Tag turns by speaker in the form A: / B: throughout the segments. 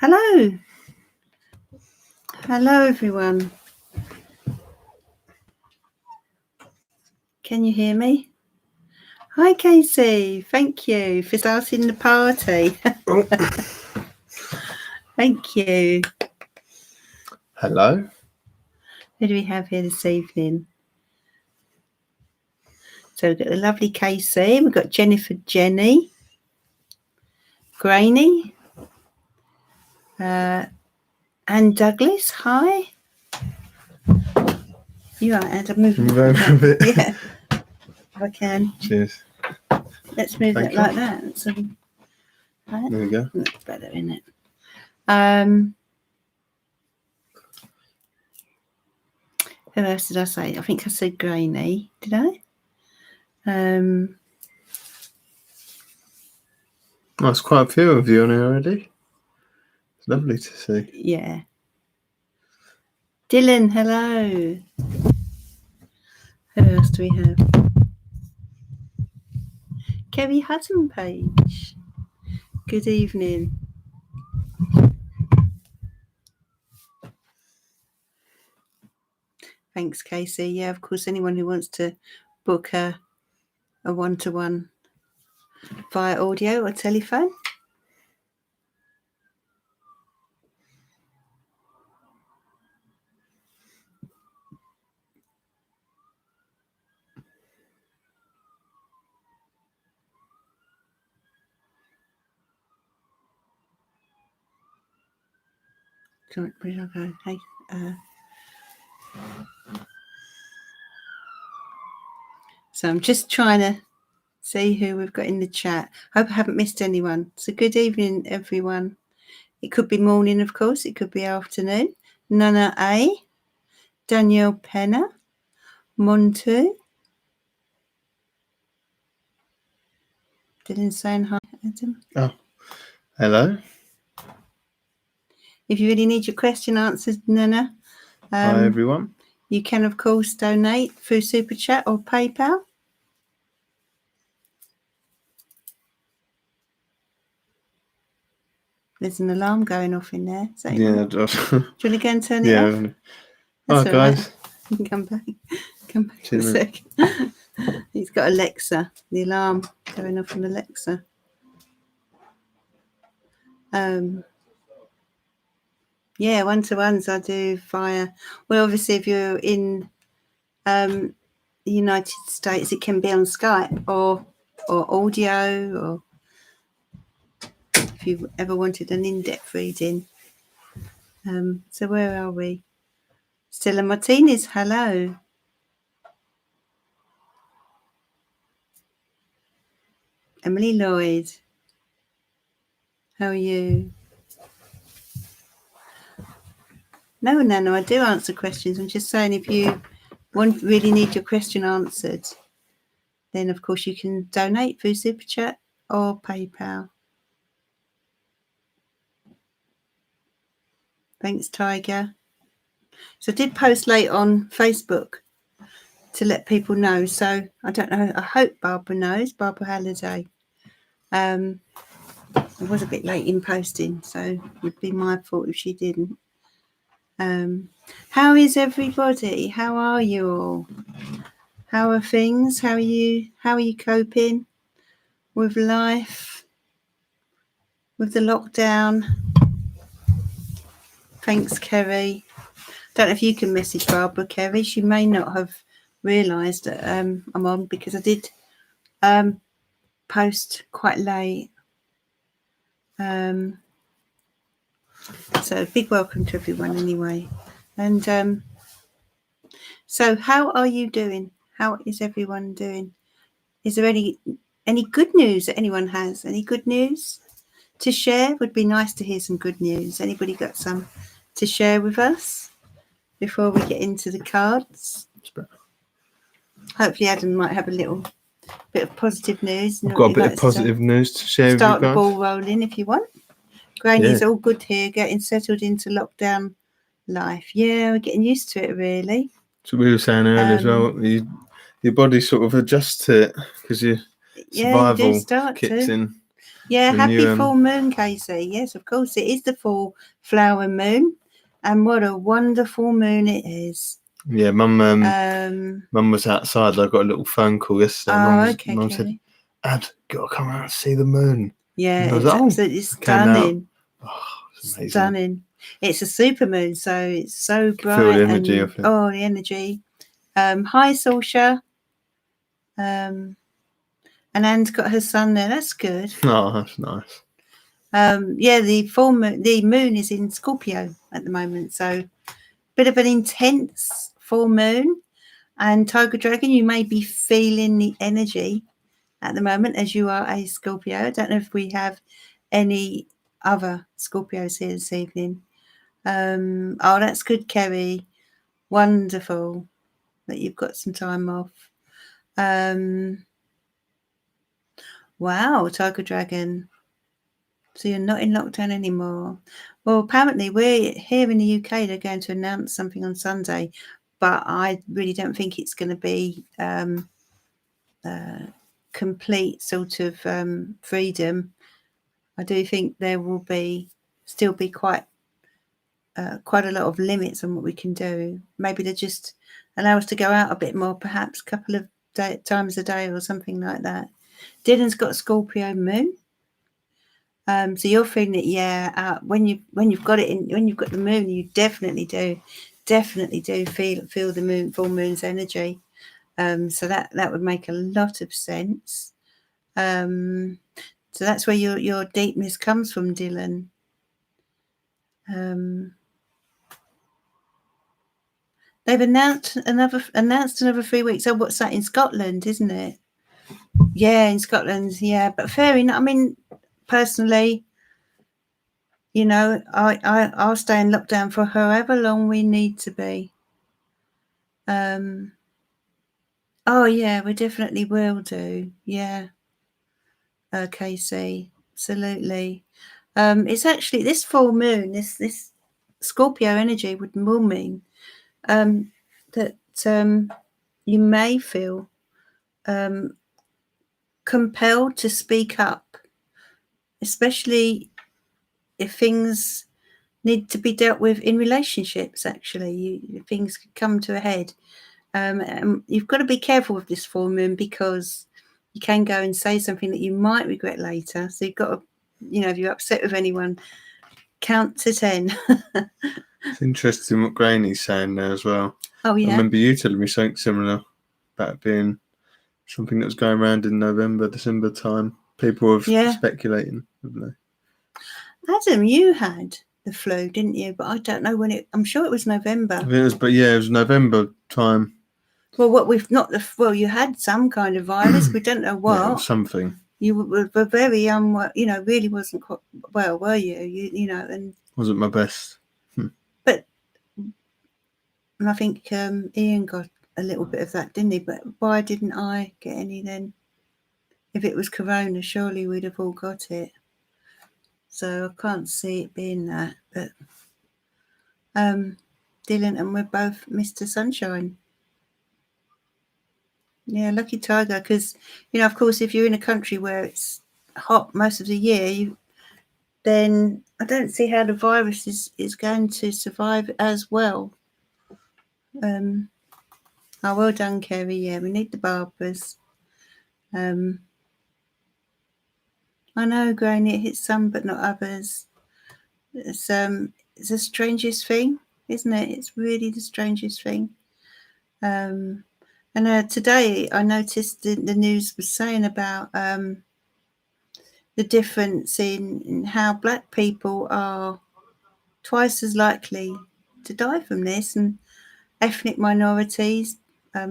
A: Hello. Hello, everyone. Can you hear me? Hi, Casey. Thank you for starting the party. Thank you.
B: Hello.
A: Who do we have here this evening? So we've got the lovely Casey. We've got Jennifer, Jenny, Grainy, and Douglas. Hi. You are, and I'm moving
B: Move over a bit.
A: Yeah, if I can.
B: Cheers.
A: Let's move
B: Thank
A: it
B: you.
A: like that. Right.
B: There we go.
A: That's better, isn't it? Who else did I say? I think I said Grainy. Did I?
B: That's quite a few of you on here already. It's lovely to see.
A: Yeah. Dylan, hello. Who else do we have? Kerry Hutton Page. Good evening. Thanks, Casey. Yeah, of course, anyone who wants to book a one-to-one via audio or telephone. Where did I go? Hey, so I'm just trying to see who we've got in the chat. Hope I haven't missed anyone. So good evening, everyone. It could be morning, of course. It could be afternoon. Nana A, Danielle Penner, Montu. Dylan saying hi, Adam.
B: Oh, hello.
A: If you really need your question answered, Nana,
B: Hi, everyone.
A: you can, of course, donate through Super Chat or PayPal. There's an alarm going off in there. Is that
B: Yeah.
A: do you want to go and turn it off?
B: Oh,
A: That's
B: guys.
A: right. You can come back. Come back in a
B: Cheers,
A: sec. He's got Alexa. The alarm going off on Alexa. Yeah, one-to-ones I do via. Well, obviously, if you're in the United States, it can be on Skype or audio, or if you ever wanted an in-depth reading. So where are we? Stella Martinez, hello. Emily Lloyd, how are you? No, I do answer questions. I'm just saying, if you really need your question answered, then of course you can donate through Super Chat or PayPal. Thanks, Tiger. So I did post late on Facebook to let people know. So I don't know. I hope Barbara knows. Barbara Halliday. I was a bit late in posting, so it would be my fault if she didn't. How is everybody? How are you all? How are things? How are you coping with life, with the lockdown? Thanks, Kerry. Don't know if you can message Barbara, Kerry. She may not have realised that I'm on, because I did post quite late. So a big welcome to everyone anyway. And so how are you doing? How is everyone doing? Is there any good news that anyone has? Any good news to share? Would be nice to hear some good news. Anybody got some to share with us before we get into the cards? Hopefully Adam might have a little bit of positive news.
B: I've got a bit of positive news to share with you guys.
A: Start the ball rolling if you want. Granny's all good here, getting settled into lockdown life. Yeah, we're getting used to it, really.
B: So we were saying earlier as well, your body sort of adjusts to it because your survival kicks in.
A: Yeah,
B: The
A: happy
B: new,
A: full moon, Casey. Yes, of course, it is the full flower moon. And what a wonderful moon it is.
B: yeah, Mum was outside. I got a little phone call yesterday.
A: Okay,
B: Mum said,
A: Kerry.
B: "Ad, got to come out and see the moon."
A: Yeah,
B: And I was
A: it's
B: like, "Oh,"
A: absolutely
B: came out.
A: stunning.
B: Oh, it's amazing.
A: Stunning. It's a super moon, so it's so bright.
B: Feel the energy of it.
A: Oh, the energy. Hi, Saoirse. And Anne's got her son there. That's good.
B: Oh, that's nice.
A: Yeah, the moon is in Scorpio at the moment, so bit of an intense full moon. And Tiger Dragon, you may be feeling the energy at the moment as you are a Scorpio. I don't know if we have any other Scorpios here this evening. Oh, that's good, Kerry. Wonderful that you've got some time off. Wow, Tiger Dragon. So you're not in lockdown anymore. Well, apparently we're here in the UK. They're going to announce something on Sunday, but I really don't think it's going to be complete sort of freedom. I do think there will still be quite a lot of limits on what we can do. Maybe they just allow us to go out a bit more, perhaps a couple of times a day or something like that. Dylan's got Scorpio Moon. So you're feeling it, yeah. When you've got the moon, you definitely do feel the full moon's energy. So that would make a lot of sense. So that's where your deepness comes from, Dylan. They've announced another 3 weeks. Oh, what's that in Scotland, isn't it? Yeah, in Scotland. Yeah, but fair enough. I mean, personally, I'll stay in lockdown for however long we need to be. Oh yeah, we definitely will do. Yeah. Casey, absolutely. It's actually this full moon, this Scorpio energy will mean that you may feel compelled to speak up, especially if things need to be dealt with in relationships. Actually, things could come to a head. You've got to be careful with this full moon because you can go and say something that you might regret later. So you've got to, if you're upset with anyone, count to 10.
B: It's interesting what Granny's saying there as well.
A: Oh, yeah.
B: I remember you telling me something similar about being something that was going around in November, December time. People were speculating, haven't they?
A: Adam, you had the flu, didn't you? But I don't know when I'm sure it was November.
B: I think it was November time.
A: Well, you had some kind of virus. We don't know what.
B: Yeah, something.
A: You were very really wasn't quite well, were you? And
B: wasn't my best.
A: But I think Ian got a little bit of that, didn't he? But why didn't I get any then? If it was corona, surely we'd have all got it. So I can't see it being that. But Dylan and we're both Mr. Sunshine. Yeah, lucky tiger. Because of course, if you're in a country where it's hot most of the year, then I don't see how the virus is going to survive as well. Well done, Kerry. Yeah, we need the barbers. I know, Granny, it hits some but not others. It's the strangest thing, isn't it? It's really the strangest thing. And today I noticed the news was saying about the difference in how black people are twice as likely to die from this, and ethnic minorities,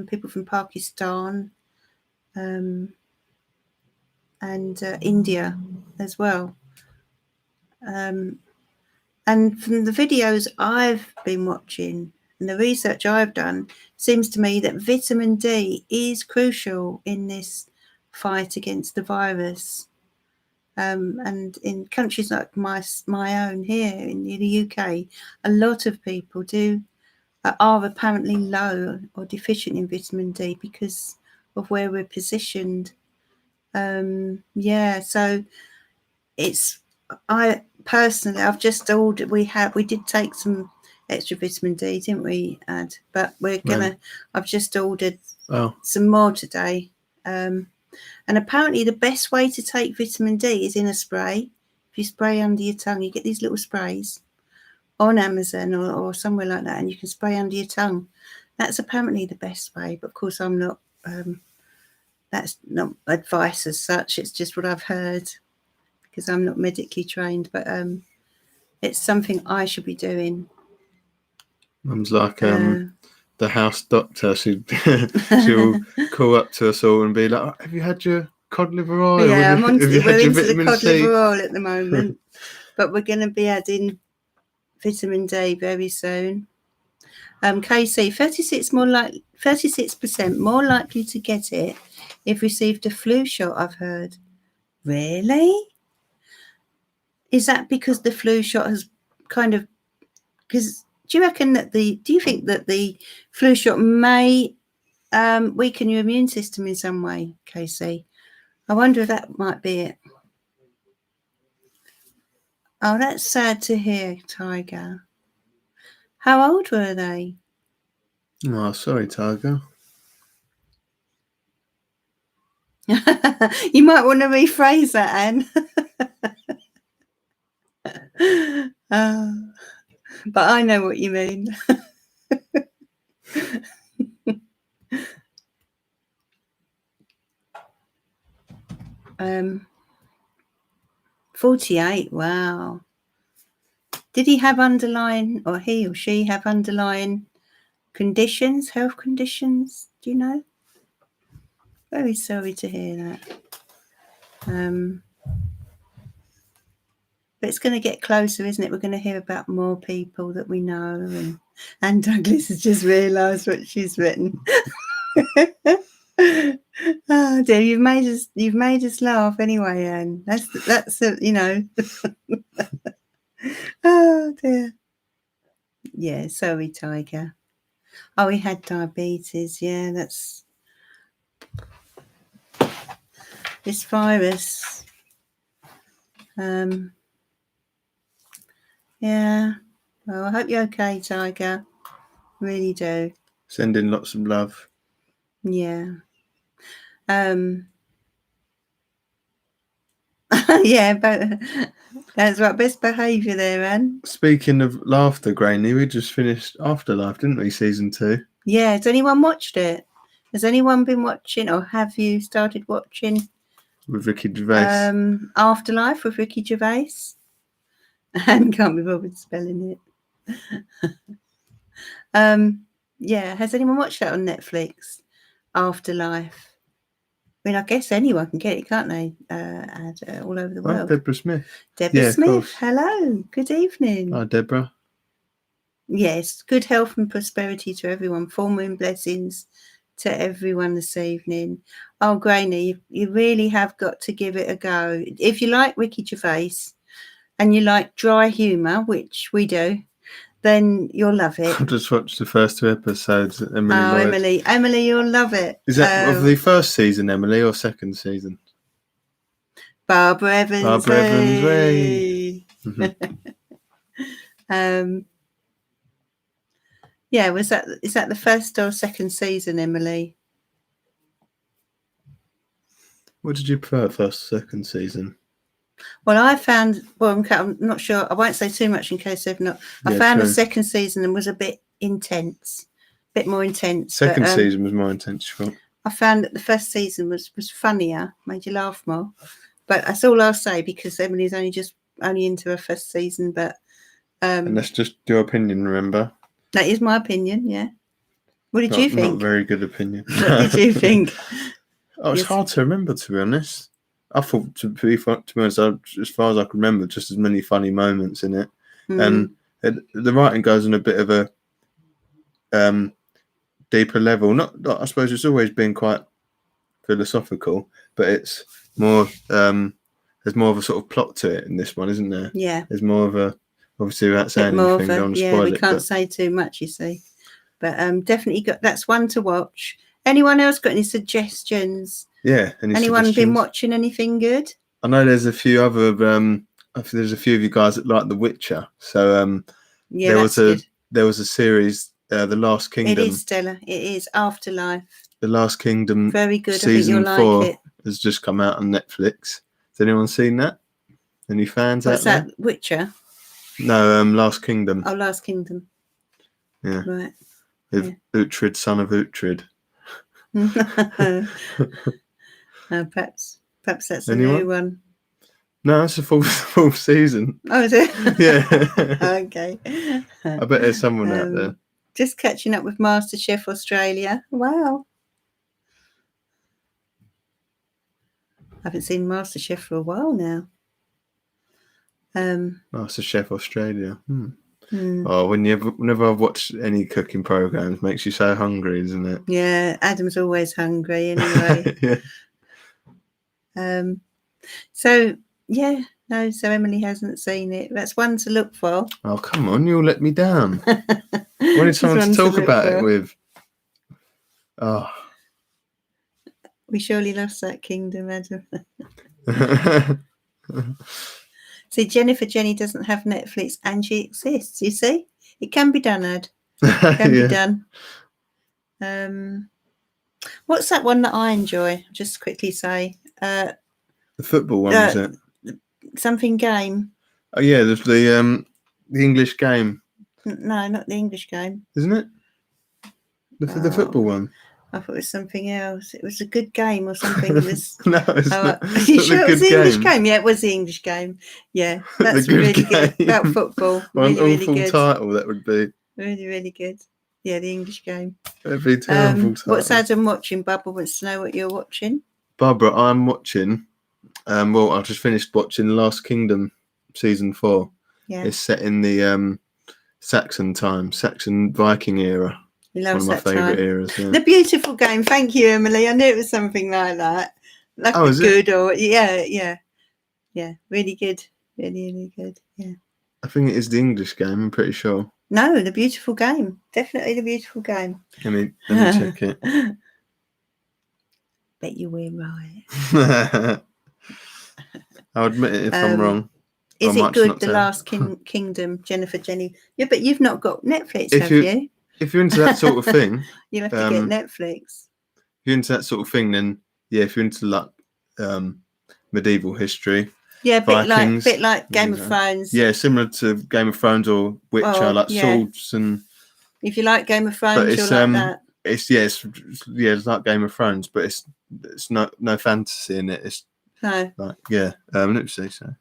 A: people from Pakistan, and India as well. And from the videos I've been watching and the research I've done, seems to me that vitamin D is crucial in this fight against the virus. And in countries like my own here in the UK, a lot of people are apparently low or deficient in vitamin D because of where we're positioned. So I personally, I've just ordered. We did take some extra vitamin D, didn't we? But we're gonna. I've just ordered some more today. And apparently, the best way to take vitamin D is in a spray. If you spray under your tongue, you get these little sprays on Amazon or somewhere like that, and you can spray under your tongue. That's apparently the best way. But of course, I'm not. That's not advice as such. It's just what I've heard, because I'm not medically trained, but it's something I should be doing.
B: Mum's like the house doctor. She'll call up to us all and be like, "Oh, have you had your cod liver oil?
A: Yeah, we're into the cod
B: C?
A: liver oil at the moment, but we're going to be adding vitamin D very soon. KC, 36% more likely to get it if received a flu shot, I've heard. Really? Is that because the flu shot has kind of, because do you think that the flu shot may weaken your immune system in some way, Casey? I wonder if that might be it. Oh, that's sad to hear, Tiger. How old were they?
B: Oh, sorry, Tiger.
A: You might want to rephrase that, Anne. But I know what you mean. 48. Wow. Did he have underlying, or he or she have underlying conditions, health conditions? Do you know? Very sorry to hear that. But it's going to get closer, isn't it? We're going to hear about more people that we know. And Douglas has just realised what she's written. Oh dear, you've made us laugh anyway, Anne. That's you know. Oh dear. Yeah, sorry, Tiger. Oh, he had diabetes. Yeah, that's this virus. Yeah. Well, I hope you're okay, Tiger. Really do.
B: Sending lots of love.
A: Yeah. Yeah, but that's right. Best behaviour there, Anne.
B: Speaking of laughter, Granny, we just finished Afterlife, didn't we? Season 2.
A: Yeah. Has anyone watched it? Has anyone been watching, or have you started watching?
B: With Ricky Gervais.
A: Afterlife with Ricky Gervais. Anne can't be bothered spelling it. Yeah. Has anyone watched that on Netflix? Afterlife. I mean, I guess anyone can get it, can't they? All over the world.
B: Deborah Smith.
A: Deborah Smith. Hello. Good evening.
B: Hi, Deborah.
A: Yes. Good health and prosperity to everyone. Full moon blessings to everyone this evening. Oh, Granny, you really have got to give it a go. If you like Ricky Gervais and you like dry humour, which we do, then you'll love it.
B: I've just watched the first 2 episodes. Emily,
A: you'll love it.
B: Is that of the first season, Emily, or second season?
A: Barbara Evans.
B: Way.
A: Yeah, is that the first or second season, Emily?
B: What did you prefer, first or second season?
A: Well, I'm not sure. I won't say too much in case they've not. I found the second season was a bit intense, a bit more intense.
B: Second season was more intense.
A: I found that the first season was funnier, made you laugh more. But that's all I'll say, because Emily's only into her first season. But
B: and that's just your opinion, remember?
A: That is my opinion. Yeah. What did you think?
B: Not very good opinion.
A: What did you think?
B: It's hard to remember, to be honest. I thought, to be honest, as far as I can remember, just as many funny moments in it. And the writing goes on a bit of a deeper level. Not, I suppose it's always been quite philosophical, but it's more, there's more of a sort of plot to it in this one, isn't there?
A: Yeah.
B: There's more of a, obviously without saying anything, don't want to spoil it.
A: We can't say too much, you see. But definitely that's one to watch. Anyone else got any suggestions?
B: Yeah.
A: Anyone been watching anything good?
B: I know there's a few other. I think there's a few of you guys that like The Witcher. So
A: Yeah, that's good.
B: There was a series, The Last Kingdom.
A: It is stellar. It is Afterlife.
B: The Last Kingdom.
A: Very good.
B: Season
A: I think you'll
B: 4
A: like it.
B: has just come out on Netflix. Has anyone seen that? Any fans
A: What's
B: out there?
A: that? Witcher?
B: No, Last Kingdom.
A: Oh, Last Kingdom.
B: Yeah.
A: Right.
B: With Uhtred, son of Uhtred.
A: Perhaps that's
B: Anyone?
A: a new one.
B: No, it's a full season.
A: Oh, is it?
B: Yeah.
A: Okay.
B: I bet there's someone out there.
A: Just catching up with MasterChef Australia. Wow. I haven't seen MasterChef for a while now.
B: MasterChef Australia. Oh, whenever I've watched any cooking programs, makes you so hungry, isn't it?
A: Yeah, Adam's always hungry anyway.
B: Yeah.
A: So yeah, no. So Emily hasn't seen it. That's one to look for.
B: Oh, come on, you'll let me down. Wanted someone to talk about it with. Oh.
A: We surely lost that kingdom, Adam. See, Jenny doesn't have Netflix and she exists. You see? It can be done, Ad. It can be done. What's that one that I enjoy? Just quickly say.
B: The football one, is it?
A: Something game.
B: Oh yeah, there's the English game.
A: No, not the English game.
B: Isn't it? The football one.
A: I thought it was something else. It was a good game or something. It was.
B: No, it's not.
A: Are you sure it was the English
B: game?
A: game? Yeah, it was the English game. Yeah, that's really good about football.
B: What
A: really,
B: an awful
A: good.
B: title that would be.
A: Really, really good. Yeah, the English game.
B: That'd be a terrible title.
A: What's Adam watching? Barbara wants to know what you're watching.
B: Barbara, I'm watching. Well, I just finished watching Last Kingdom season 4.
A: Yeah,
B: it's set in the Saxon Viking era.
A: He loves
B: one of my favourite eras. Yeah.
A: The beautiful game. Thank you, Emily. I knew it was something like that. Like
B: is
A: good
B: it?
A: Or yeah. Really good. Really good. Yeah.
B: I think it is the English game. I'm pretty sure.
A: No, the beautiful game. Definitely the beautiful game.
B: Let me check it.
A: Bet you we're right.
B: I'll admit it if I'm wrong.
A: Is it good? The Last Kingdom, Jenny. Yeah, but you've not got Netflix, have you?
B: If you're into that sort of thing,
A: you'll have to get Netflix.
B: If you're into that sort of thing, then yeah. If you're into like medieval history,
A: yeah,
B: Vikings,
A: bit like Game of Thrones.
B: Yeah, similar to Game of Thrones or Witcher, swords and.
A: If you like Game of Thrones, you'll like that.
B: It's like Game of Thrones, but it's no fantasy in it. It's let's see. So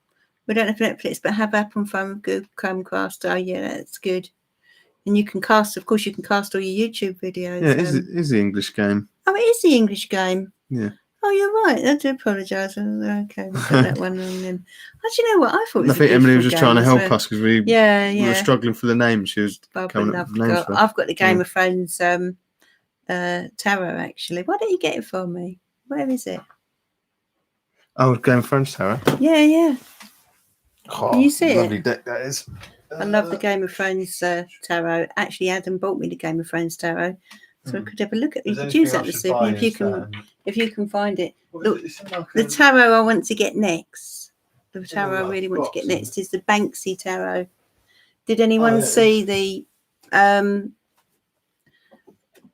A: we don't have Netflix, but have Apple phone with Google Chromecast. Oh yeah, that's good. And you can cast, of course, all your YouTube videos.
B: Yeah, it is the English game.
A: Oh, it is the English game.
B: Yeah.
A: Oh, you're right. I do apologise. Okay, we'll put that one on then. Oh, do you know what? I thought it was
B: I think Emily was just trying to help us because we were struggling for the name. She was coming up with names.
A: I've got the Game of Thrones tarot, actually. Why don't you get it for me? Where is it?
B: Oh, Game of Thrones tarot?
A: Yeah.
B: Oh,
A: can you see
B: lovely
A: it?
B: Deck that is.
A: I love the Game of Thrones tarot. Actually, Adam bought me the Game of Thrones tarot, so I could have a look at it. You could use that this evening if you can find it. Look, the tarot I want to get next. The tarot I really want to get next is the Banksy tarot. Did anyone see the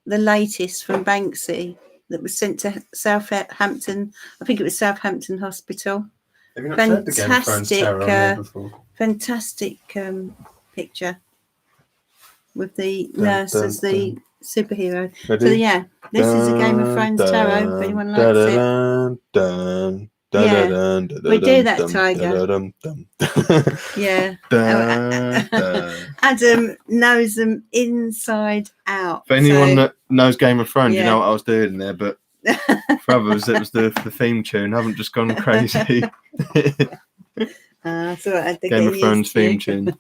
A: latest from Banksy that was sent to Southampton? I think it was Southampton Hospital.
B: Have you not tried the Game of Thrones tarot before?
A: Fantastic picture with the nurse as the superhero.
B: Ready?
A: So yeah, this is a Game of Thrones tarot. If anyone likes it, we do that, Tiger. Yeah, Adam knows them inside out.
B: For anyone that knows Game of Thrones, you know what I was doing there. But for others, it was the theme tune. I haven't just gone crazy.
A: Game
B: of Thrones theme tune.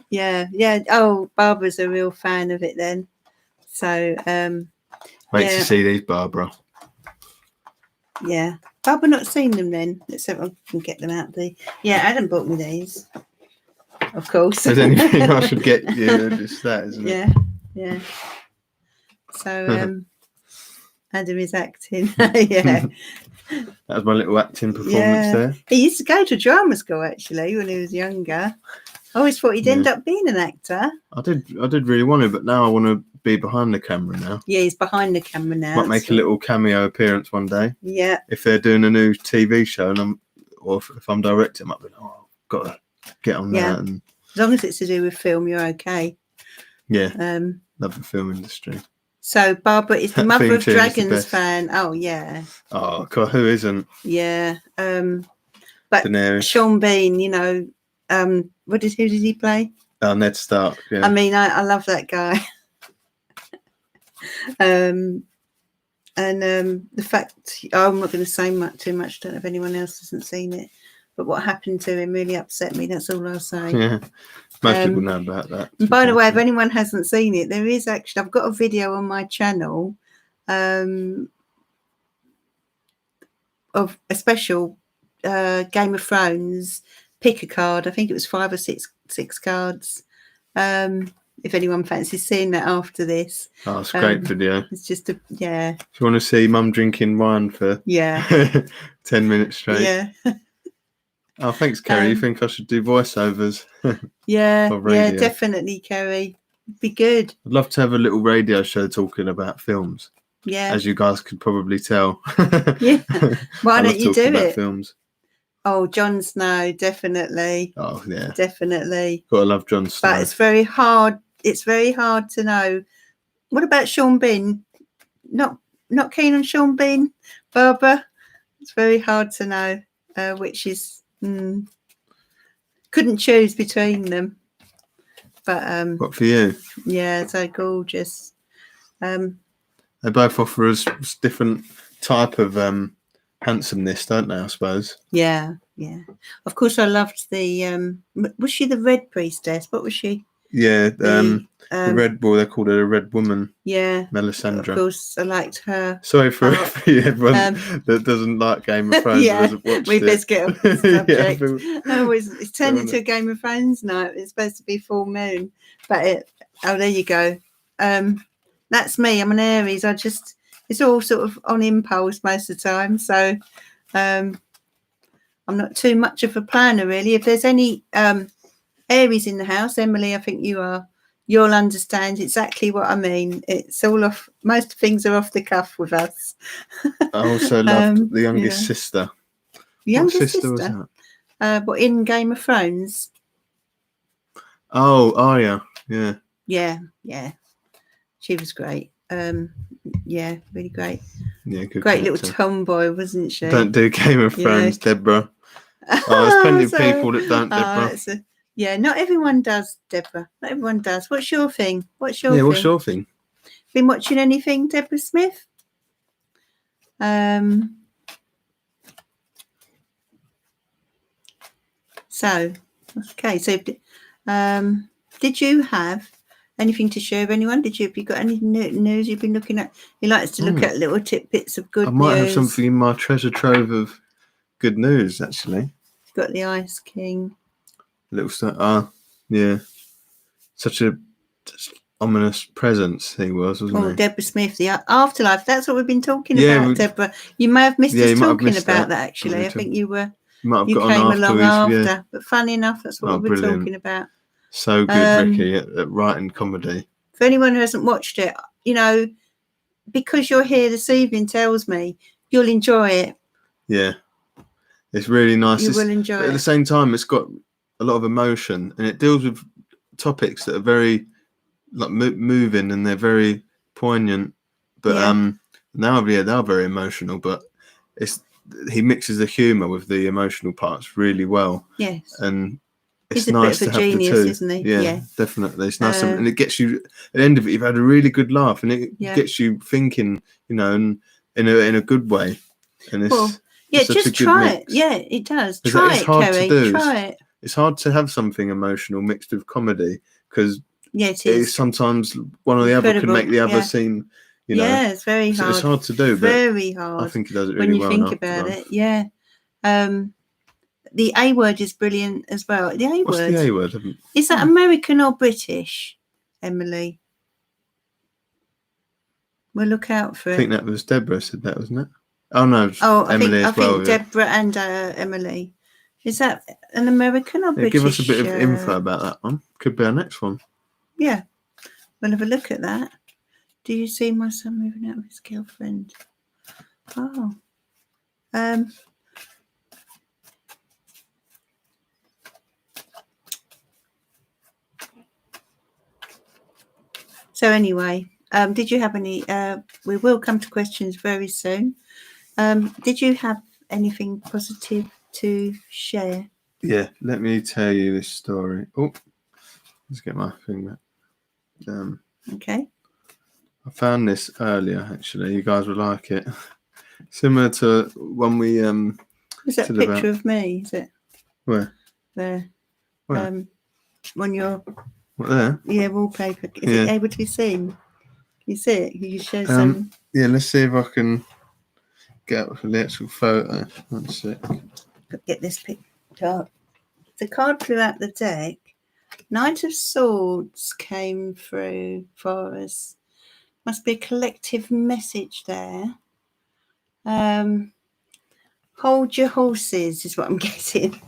A: Yeah. Oh, Barbara's a real fan of it then. So
B: wait to see these, Barbara.
A: Yeah. Barbara not seen them then. Let's see if I can get them out the Adam bought me these. Of course.
B: There's anything I should get you, just that, isn't it?
A: Yeah. So Adam is acting. Yeah.
B: That was my little acting performance there.
A: He used to go to drama school actually when he was younger. I always thought he'd end up being an actor.
B: I did really want to, but now I want to be behind the camera now.
A: Yeah, he's behind the camera now.
B: Might make a little cameo appearance one day.
A: Yeah.
B: If they're doing a new TV show and if I'm directing, I might be like, oh, I've got to get on that. And
A: as long as it's to do with film, you're okay.
B: Yeah. Love the film industry.
A: So Barbara is the Mother of Dragons fan. Oh yeah.
B: Oh God, who isn't?
A: Yeah. But
B: Daenerys.
A: Sean Bean, you know, who did he play?
B: Ned Stark. Yeah.
A: I mean, I love that guy. And the fact, I'm not going to say too much. I don't know if anyone else hasn't seen it, but what happened to him really upset me. That's all I'll say.
B: Yeah. Most people know about that.
A: And by the way, if anyone hasn't seen it, there is actually, I've got a video on my channel of a special Game of Thrones pick a card. I think it was 5 or 6 cards. If anyone fancies seeing that after this.
B: Oh, it's a great video.
A: It's just If
B: you want to see Mum drinking wine for 10 minutes straight.
A: Yeah.
B: Oh, thanks, Kerry. You think I should do voiceovers?
A: Yeah, definitely, Kerry. Be good.
B: I'd love to have a little radio show talking about films.
A: Yeah.
B: As you guys could probably tell.
A: Yeah. Why don't you do it?
B: Films.
A: Oh, Jon Snow, definitely.
B: Oh, yeah.
A: Definitely.
B: Gotta love Jon Snow.
A: But it's very hard. It's very hard to know. What about Sean Bean? Not keen on Sean Bean, Barbara? It's very hard to know which is... couldn't choose between them. But
B: what for you?
A: Yeah, so gorgeous.
B: They both offer us different type of handsomeness, don't they, I suppose?
A: Yeah. Of course, I loved the was she the Red Priestess? What was she?
B: Yeah, the Red Bull, they called her a Red Woman. Yeah. Melisandre.
A: Of course, I liked her.
B: Sorry for everyone that doesn't like Game of Thrones.
A: Yeah, we best get off the subject. It's turned into a Game of Thrones night. It's supposed to be full moon. But there you go. That's me. I'm an Aries. It's all sort of on impulse most of the time. So I'm not too much of a planner, really. If there's any Aries in the house, Emily, I think you'll understand exactly what I mean. It's all off. Most things are off the cuff with us.
B: I also loved the youngest sister.
A: The youngest sister
B: was that?
A: But in Game of Thrones.
B: Oh, Arya. Yeah.
A: Yeah. She was great. Yeah, really great.
B: Yeah, good.
A: Great little tomboy, wasn't she?
B: Don't do Game of Thrones, Deborah. Oh, there's plenty of people that don't, Deborah.
A: Yeah, not everyone does, Deborah. Not everyone does. What's your thing? What's your thing? Been watching anything, Deborah Smith? So, did you have anything to share with anyone? Have you got any news you've been looking at? He likes to look at little tidbits of good news.
B: I might have something in my treasure trove of good news, actually.
A: Got the Ice King.
B: Little stuff. Yeah. Such a ominous presence he was, wasn't he?
A: Deborah Smith, the afterlife. That's what we've been talking about, Deborah. You may have missed us talking about that, actually. I think you came along after. But funny enough, that's what we were talking about.
B: So good, Ricky, at writing comedy.
A: For anyone who hasn't watched it, because you're here this evening tells me you'll enjoy it.
B: Yeah. It's really nice.
A: You will enjoy it.
B: At the same time, it's got a lot of emotion, and it deals with topics that are very moving, and they're very poignant. But now they're very emotional. But he mixes the humour with the emotional parts really well.
A: Yes,
B: and it's
A: he's
B: nice
A: a bit of
B: to
A: a
B: have
A: genius,
B: the two.
A: isn't he?
B: Yeah, definitely. It's nice, and it gets you. At the end of it, you've had a really good laugh, and it gets you thinking, and in a good way. And it's.
A: Yeah, just try it. Yeah, it does. Try it, Kerry. Try it.
B: It's hard to have something emotional mixed with comedy because
A: it is.
B: Sometimes one or the other can make the other seem,
A: Yeah, it's very hard.
B: It's hard to do.
A: Very hard.
B: I think he does it really well.
A: When you think about it, yeah. The A word is brilliant as well. The A word.
B: What's the A word?
A: Is that American or British, Emily? We'll look out for it.
B: I think that was Deborah said that, wasn't it? Oh no,
A: Oh,
B: Emily
A: I
B: as well.
A: think Deborah and Emily. Is that an American or British?
B: Give us a bit of info about that one. Could be our next one.
A: Yeah, we'll have a look at that. Do you see my son moving out with his girlfriend? Oh, so anyway, did you have any? We will come to questions very soon. Did you have anything positive to share?
B: Yeah, let me tell you this story. Oh, let's get my thing back.
A: Okay.
B: I found this earlier. Actually, you guys would like it. Similar to when we
A: Is that a picture of me? Is it?
B: Where?
A: There.
B: Where?
A: On your.
B: What there?
A: Yeah, wallpaper. Is it able to be seen? Can you see it? Can you show some?
B: Yeah, let's see if I can get the actual photo. 1 sec.
A: Get this picture. The card flew out the deck. Knight of Swords came through for us. Must be a collective message there. Hold your horses is what I'm getting.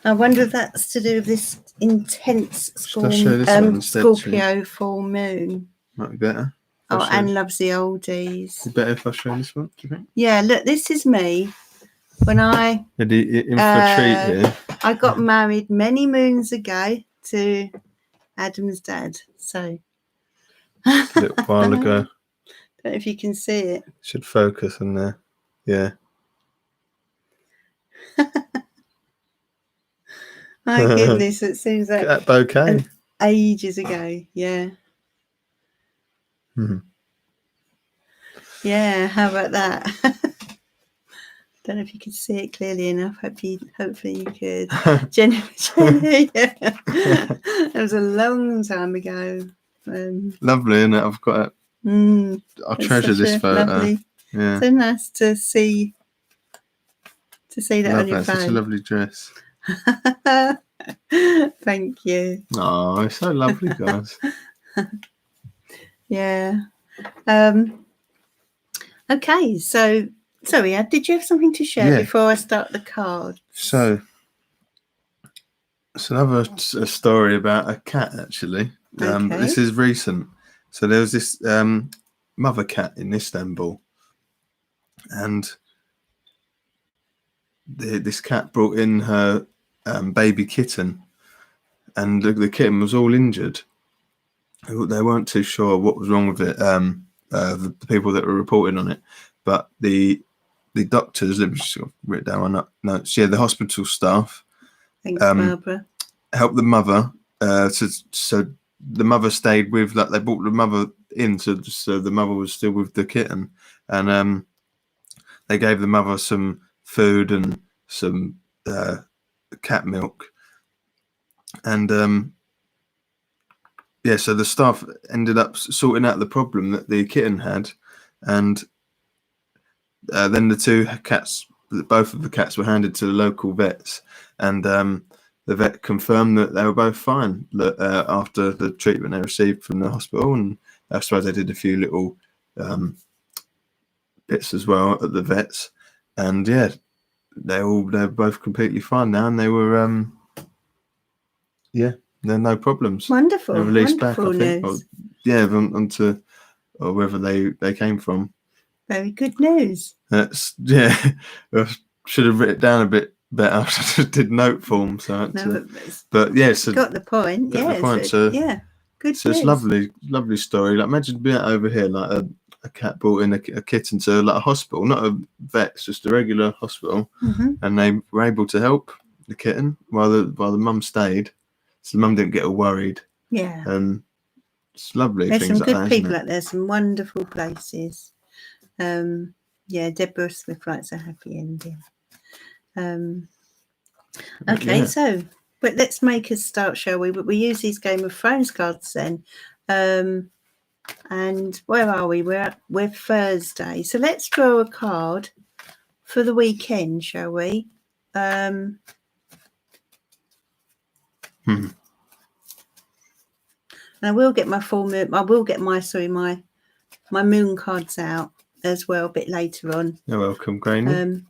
A: I wonder if that's to do with this intense Scorpio full moon.
B: Might be better.
A: Oh, Anne loves the oldies.
B: Is it better if I show this one, do you think?
A: Yeah, look, this is me when I
B: in for a treat here.
A: I got married many moons ago to Adam's dad. So
B: a little while ago.
A: Don't know if you can see it.
B: Should focus on there. Yeah.
A: My goodness, it seems like
B: that bouquet.
A: Ages ago. Yeah.
B: Mm-hmm.
A: Yeah, how about that? Don't know if you could see it clearly enough. Hopefully you could. Jenny, yeah. It was a long time ago.
B: Lovely, isn't it? I've got it. I treasure this photo.
A: Lovely.
B: Yeah.
A: So nice to see that on your phone.
B: Such a lovely dress.
A: Thank you.
B: Oh, it's so lovely, guys.
A: Yeah. Okay, so sorry, did you have something to share before I start the card?
B: So it's another story about a cat, actually.
A: Okay.
B: This is recent. So there was this mother cat in Istanbul, and this cat brought in her baby kitten, and the kitten was all injured. They weren't too sure what was wrong with it, the people that were reporting on it, but the doctors, let me just write down my notes. Yeah, the hospital staff.
A: Thanks, Barbara.
B: Helped the mother. So the mother stayed with. Like, they brought the mother in, so the mother was still with the kitten, and they gave the mother some food and some cat milk, and yeah, so the staff ended up sorting out the problem that the kitten had, and then the two cats, both of the cats, were handed to the local vets, and the vet confirmed that they were both fine after the treatment they received from the hospital. And I suppose they did a few little bits as well at the vets, and yeah, they're both completely fine now, and they were there are no problems.
A: Wonderful.
B: They're released
A: wonderful
B: back, I think.
A: News.
B: Onto or wherever they came from.
A: Very good news.
B: That's I should have written it down a bit better. I just did note form, so but yeah, so
A: got the point.
B: Got the point. So
A: yeah, good.
B: So it's lovely story. Like, imagine being over here, like a cat brought in a kitten to like a hospital, not a vet, it's just a regular hospital, and they were able to help the kitten while the mum stayed. So the mum didn't get all worried.
A: Yeah.
B: And it's lovely.
A: There's
B: things
A: some good
B: like that,
A: people out there, some wonderful places. Yeah, Deborah Smith writes a happy ending. Okay, so but let's make a start, shall we? But we use these Game of Thrones cards then. And where are we? We're Thursday. So let's draw a card for the weekend, shall we? And I will get my full moon. I will get my moon cards out as well a bit later on.
B: You're welcome, Granny.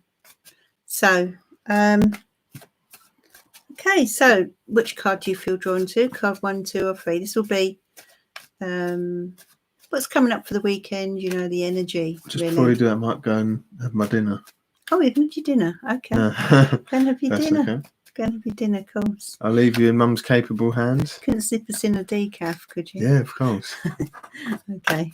A: Okay, so which card do you feel drawn to? Card 1, 2, or 3? This will be what's coming up for the weekend, you know, the energy.
B: Just
A: really.
B: before you do that, I might go and have my dinner.
A: Oh, you've had your dinner. Okay.
B: No.
A: Go and have your
B: That's
A: dinner.
B: okay.
A: Go and have your dinner, of course.
B: I'll leave you in Mum's capable hands.
A: Couldn't slip us in a decaf, could you?
B: Yeah, of course.
A: Okay.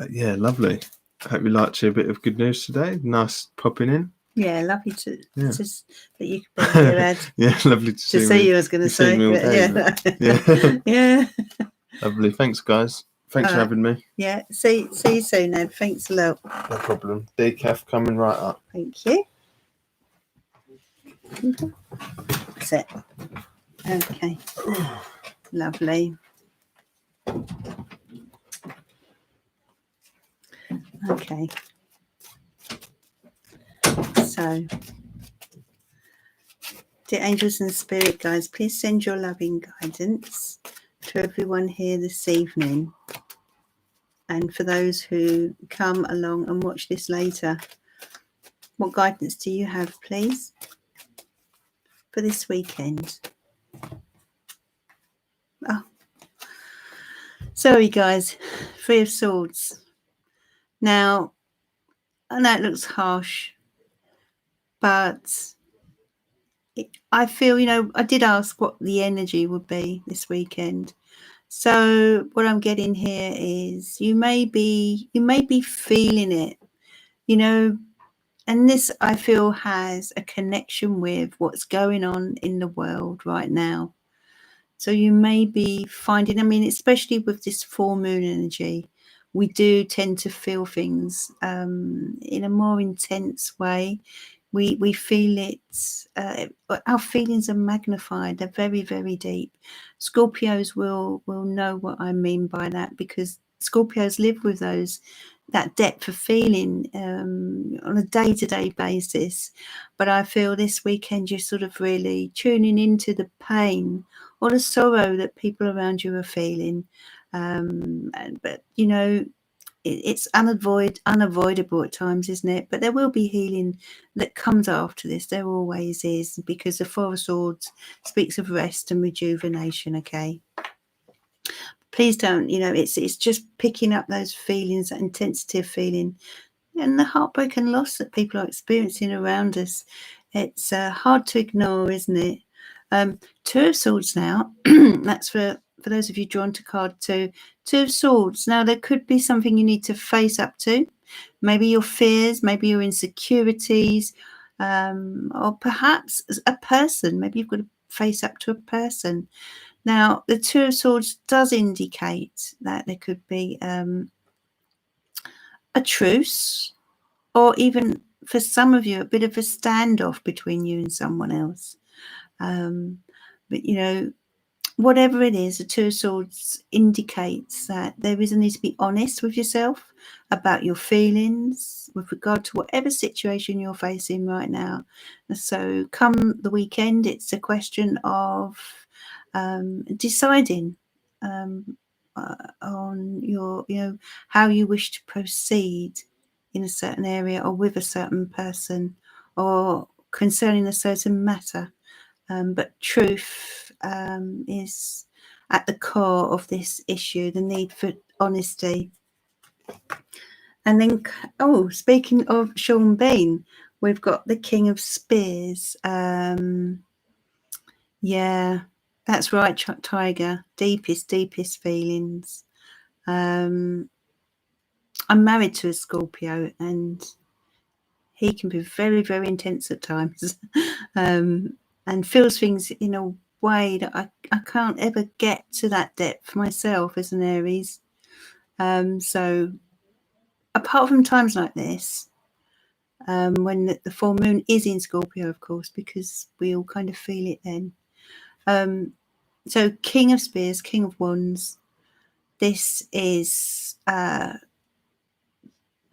B: Yeah, lovely. I hope you liked your bit of good news today. Nice popping in.
A: Yeah, lovely to that you could be here, Ed.
B: Yeah, lovely to see
A: you. I was going to say,
B: me all day,
A: yeah, yeah.
B: Lovely. Thanks, guys. Thanks for having me.
A: Yeah. See you soon, Ed. Thanks a lot.
B: No problem. Decaf coming right up.
A: Thank you. That's it. Okay. Lovely. Okay. So, dear angels and spirit guides, please send your loving guidance to everyone here this evening. And for those who come along and watch this later, what guidance do you have, please, for this weekend? Oh, sorry, guys. 3 of Swords. Now, I know it looks harsh, but I feel, I did ask what the energy would be this weekend. So what I'm getting here is you may be feeling it, and this I feel has a connection with what's going on in the world right now. So you may be finding, especially with this full moon energy, we do tend to feel things in a more intense way. We feel it. Our feelings are magnified. They're very, very deep. Scorpios will know what I mean by that, because Scorpios live with that depth of feeling on a day-to-day basis. But I feel this weekend you're sort of really tuning into the pain or the sorrow that people around you are feeling. But it's unavoidable at times, isn't it? But there will be healing that comes after this. There always is, because the 4 of Swords speaks of rest and rejuvenation. Okay, please don't. It's just picking up those feelings, that intensity of feeling, and the heartbreak and loss that people are experiencing around us. It's hard to ignore, isn't it? 2 of Swords now. That's for those of you drawn to card 2. 2 of Swords. Now, there could be something you need to face up to. Maybe your fears, maybe your insecurities, or perhaps a person. Maybe you've got to face up to a person. Now, the 2 of Swords does indicate that there could be a truce, or even for some of you, a bit of a standoff between you and someone else. But whatever it is, the 2 of Swords indicates that there is a need to be honest with yourself about your feelings with regard to whatever situation you're facing right now. So come the weekend, it's a question of deciding on your, how you wish to proceed in a certain area, or with a certain person, or concerning a certain matter. But truth is at the core of this issue, the need for honesty. And then, speaking of Sean Bean, we've got the King of Spears. Yeah, that's right, Tiger. Deepest feelings. I'm married to a Scorpio, and he can be very, very intense at times. And feels things in a way that I can't ever get to that depth myself as an Aries. So apart from times like this, when the full moon is in Scorpio, of course, because we all kind of feel it then. So King of Spears, King of Wands, this is a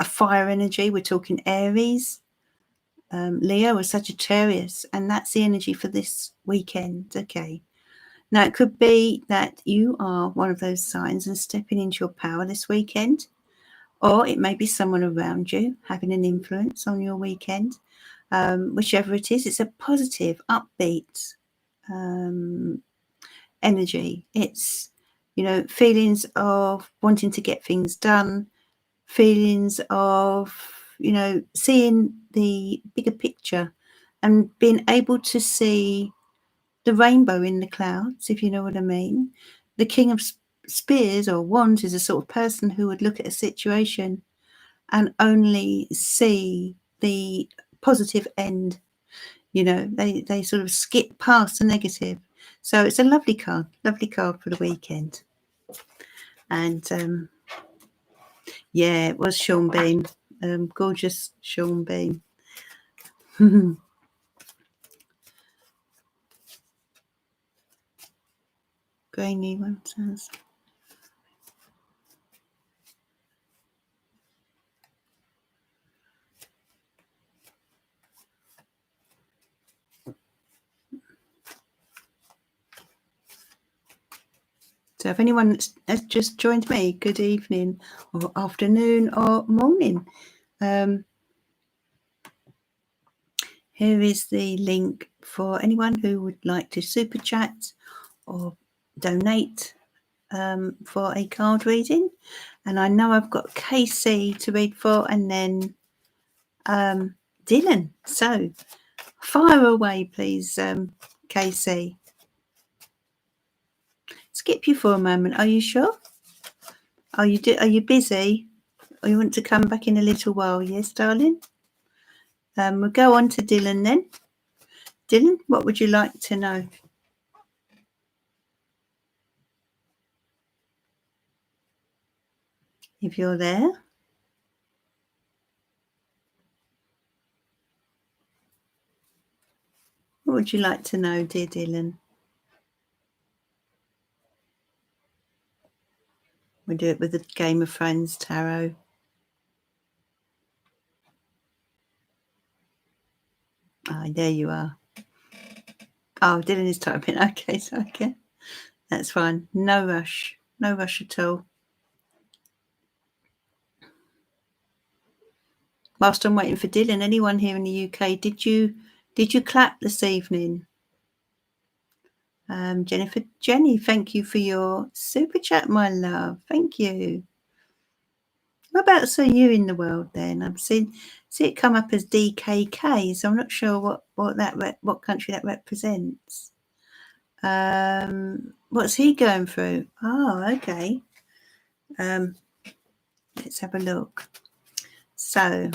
A: fire energy. We're talking Aries, Leo, or Sagittarius, and that's the energy for this weekend. Okay, now it could be that you are one of those signs and stepping into your power this weekend, or it may be someone around you having an influence on your weekend. Whichever it is, it's a positive, upbeat energy. It's, feelings of wanting to get things done, feelings of, seeing the bigger picture and being able to see the rainbow in the clouds, if you know what I mean. The King of Spears or Wands is a sort of person who would look at a situation and only see the positive end. They sort of skip past the negative. So it's a lovely card for the weekend. And yeah, it was Sean Bean, gorgeous Sean Bean. Grainy one says. So if anyone has just joined me, good evening or afternoon or morning. Here is the link for anyone who would like to super chat or donate for a card reading. And I know I've got KC to read for, and then Dylan. So fire away, please, KC. Skip you for a moment. Are you sure? Are you busy? Or you want to come back in a little while? Yes, darling. We'll go on to Dylan then. Dylan, what would you like to know? If you're there. What would you like to know, dear Dylan? We do it with the Game of Thrones tarot. Ah, there you are. Oh, Dylan is typing. Okay, so okay. That's fine. No rush. No rush at all. Whilst I'm waiting for Dylan, anyone here in the UK, did you clap this evening? Jenny, thank you for your super chat, my love. Thank you. What about you in the world then? I've seen it come up as DKK, so I'm not sure what country that represents. What's he going through? Oh, okay. Let's have a look. So,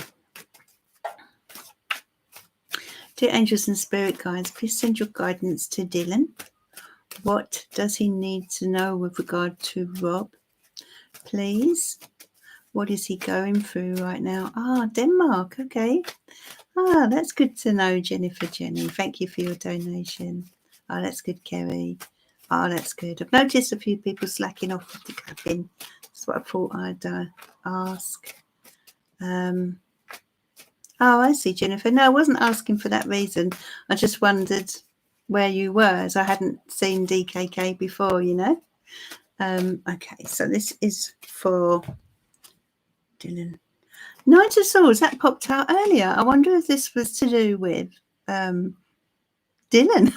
A: dear angels and spirit guides, please send your guidance to Dylan. What does he need to know with regard to Rob? Please. What is he going through right now? Denmark. Okay. That's good to know, Jenny. Thank you for your donation. That's good, Kerry. That's good. I've noticed a few people slacking off with the clapping. That's what I thought I'd ask. I see, Jennifer. No, I wasn't asking for that reason. I just wondered where you were, as I hadn't seen DKK before, Okay, so this is for Dylan. Knight of Swords, that popped out earlier. I wonder if this was to do with Dylan.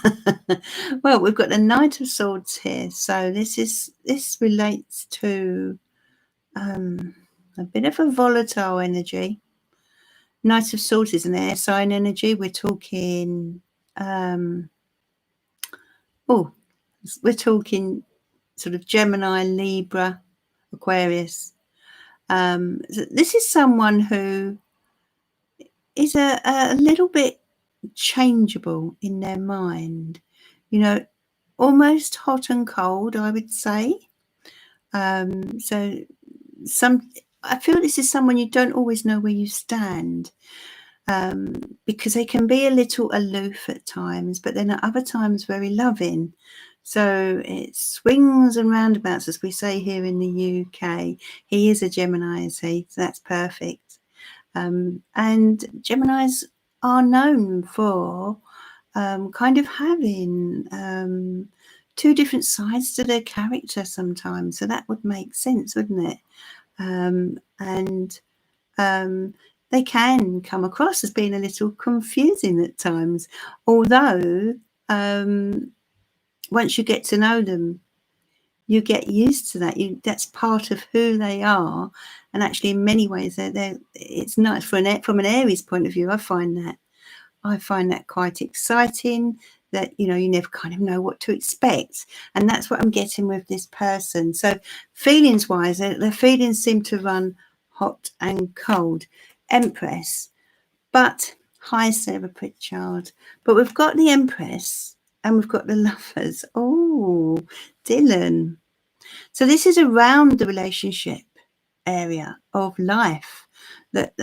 A: Well, we've got the Knight of Swords here. So this relates to a bit of a volatile energy. Knight of Swords is an air sign energy. We're talking we're talking sort of Gemini, Libra, Aquarius. This is someone who is a little bit changeable in their mind, almost hot and cold, I would say. I feel this is someone you don't always know where you stand, because they can be a little aloof at times, but then at other times very loving. So it swings and roundabouts, as we say here in the UK. He is a Gemini, is he? So that's perfect. And Geminis are known for kind of having two different sides to their character sometimes. So that would make sense, wouldn't it? and they can come across as being a little confusing at times, although once you get to know them, you get used to that. That's part of who they are, and actually, in many ways, it's nice from an Aries point of view. I find that quite exciting. That you never kind of know what to expect, and that's what I'm getting with this person. So, feelings-wise, their feelings seem to run hot and cold. Empress, but hi, Sarah Pritchard. But we've got the Empress and we've got the Lovers. Oh, Dylan. So this is around the relationship area of life that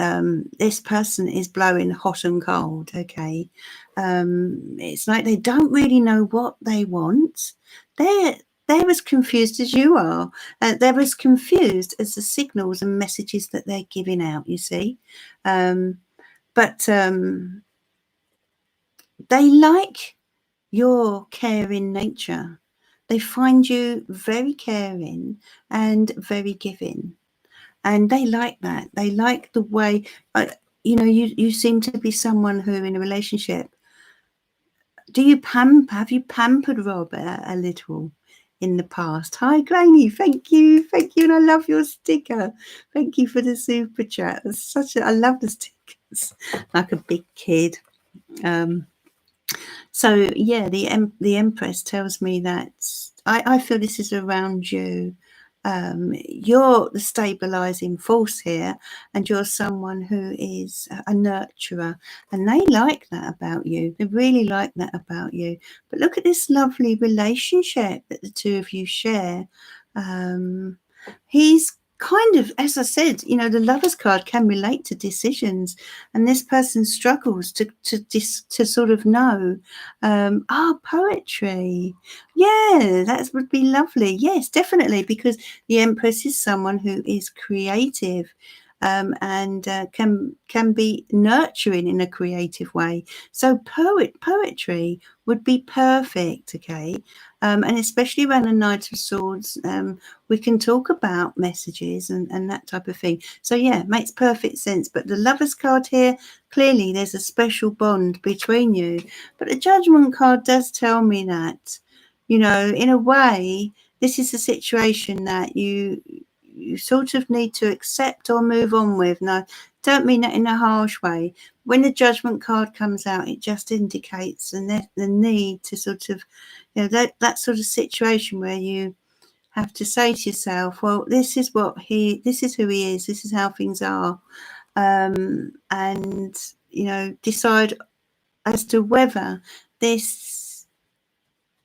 A: this person is blowing hot and cold. Okay, it's like they don't really know what they want. They're as confused as you are. They're as confused as the signals and messages that they're giving out. You see, but they like your caring nature. They find you very caring and very giving. And they like that. They like the way, you seem to be someone who in a relationship, have you pampered Rob a little in the past? Hi, Granny. Thank you. And I love your sticker. Thank you for the super chat. I love the stickers. Like a big kid. So yeah, the Empress tells me that I feel this is around you. You're the stabilizing force here, and you're someone who is a nurturer, and they like that about you. They really like that about you. But look at this lovely relationship that the two of you share. He's kind of, as I said, the Lovers card can relate to decisions, and this person struggles to sort of know. Poetry. Yeah, that would be lovely. Yes, definitely, because the Empress is someone who is creative. And can be nurturing in a creative way. So poetry would be perfect, okay? And especially around the Knight of Swords, we can talk about messages and that type of thing. So yeah, makes perfect sense. But the Lovers card here, clearly there's a special bond between you. But the Judgment card does tell me that, in a way, this is a situation that you sort of need to accept or move on with. No, don't mean that in a harsh way. When the Judgment card comes out, it just indicates the need to sort of, that sort of situation where you have to say to yourself, well, this is who he is, this is how things are, and decide as to whether this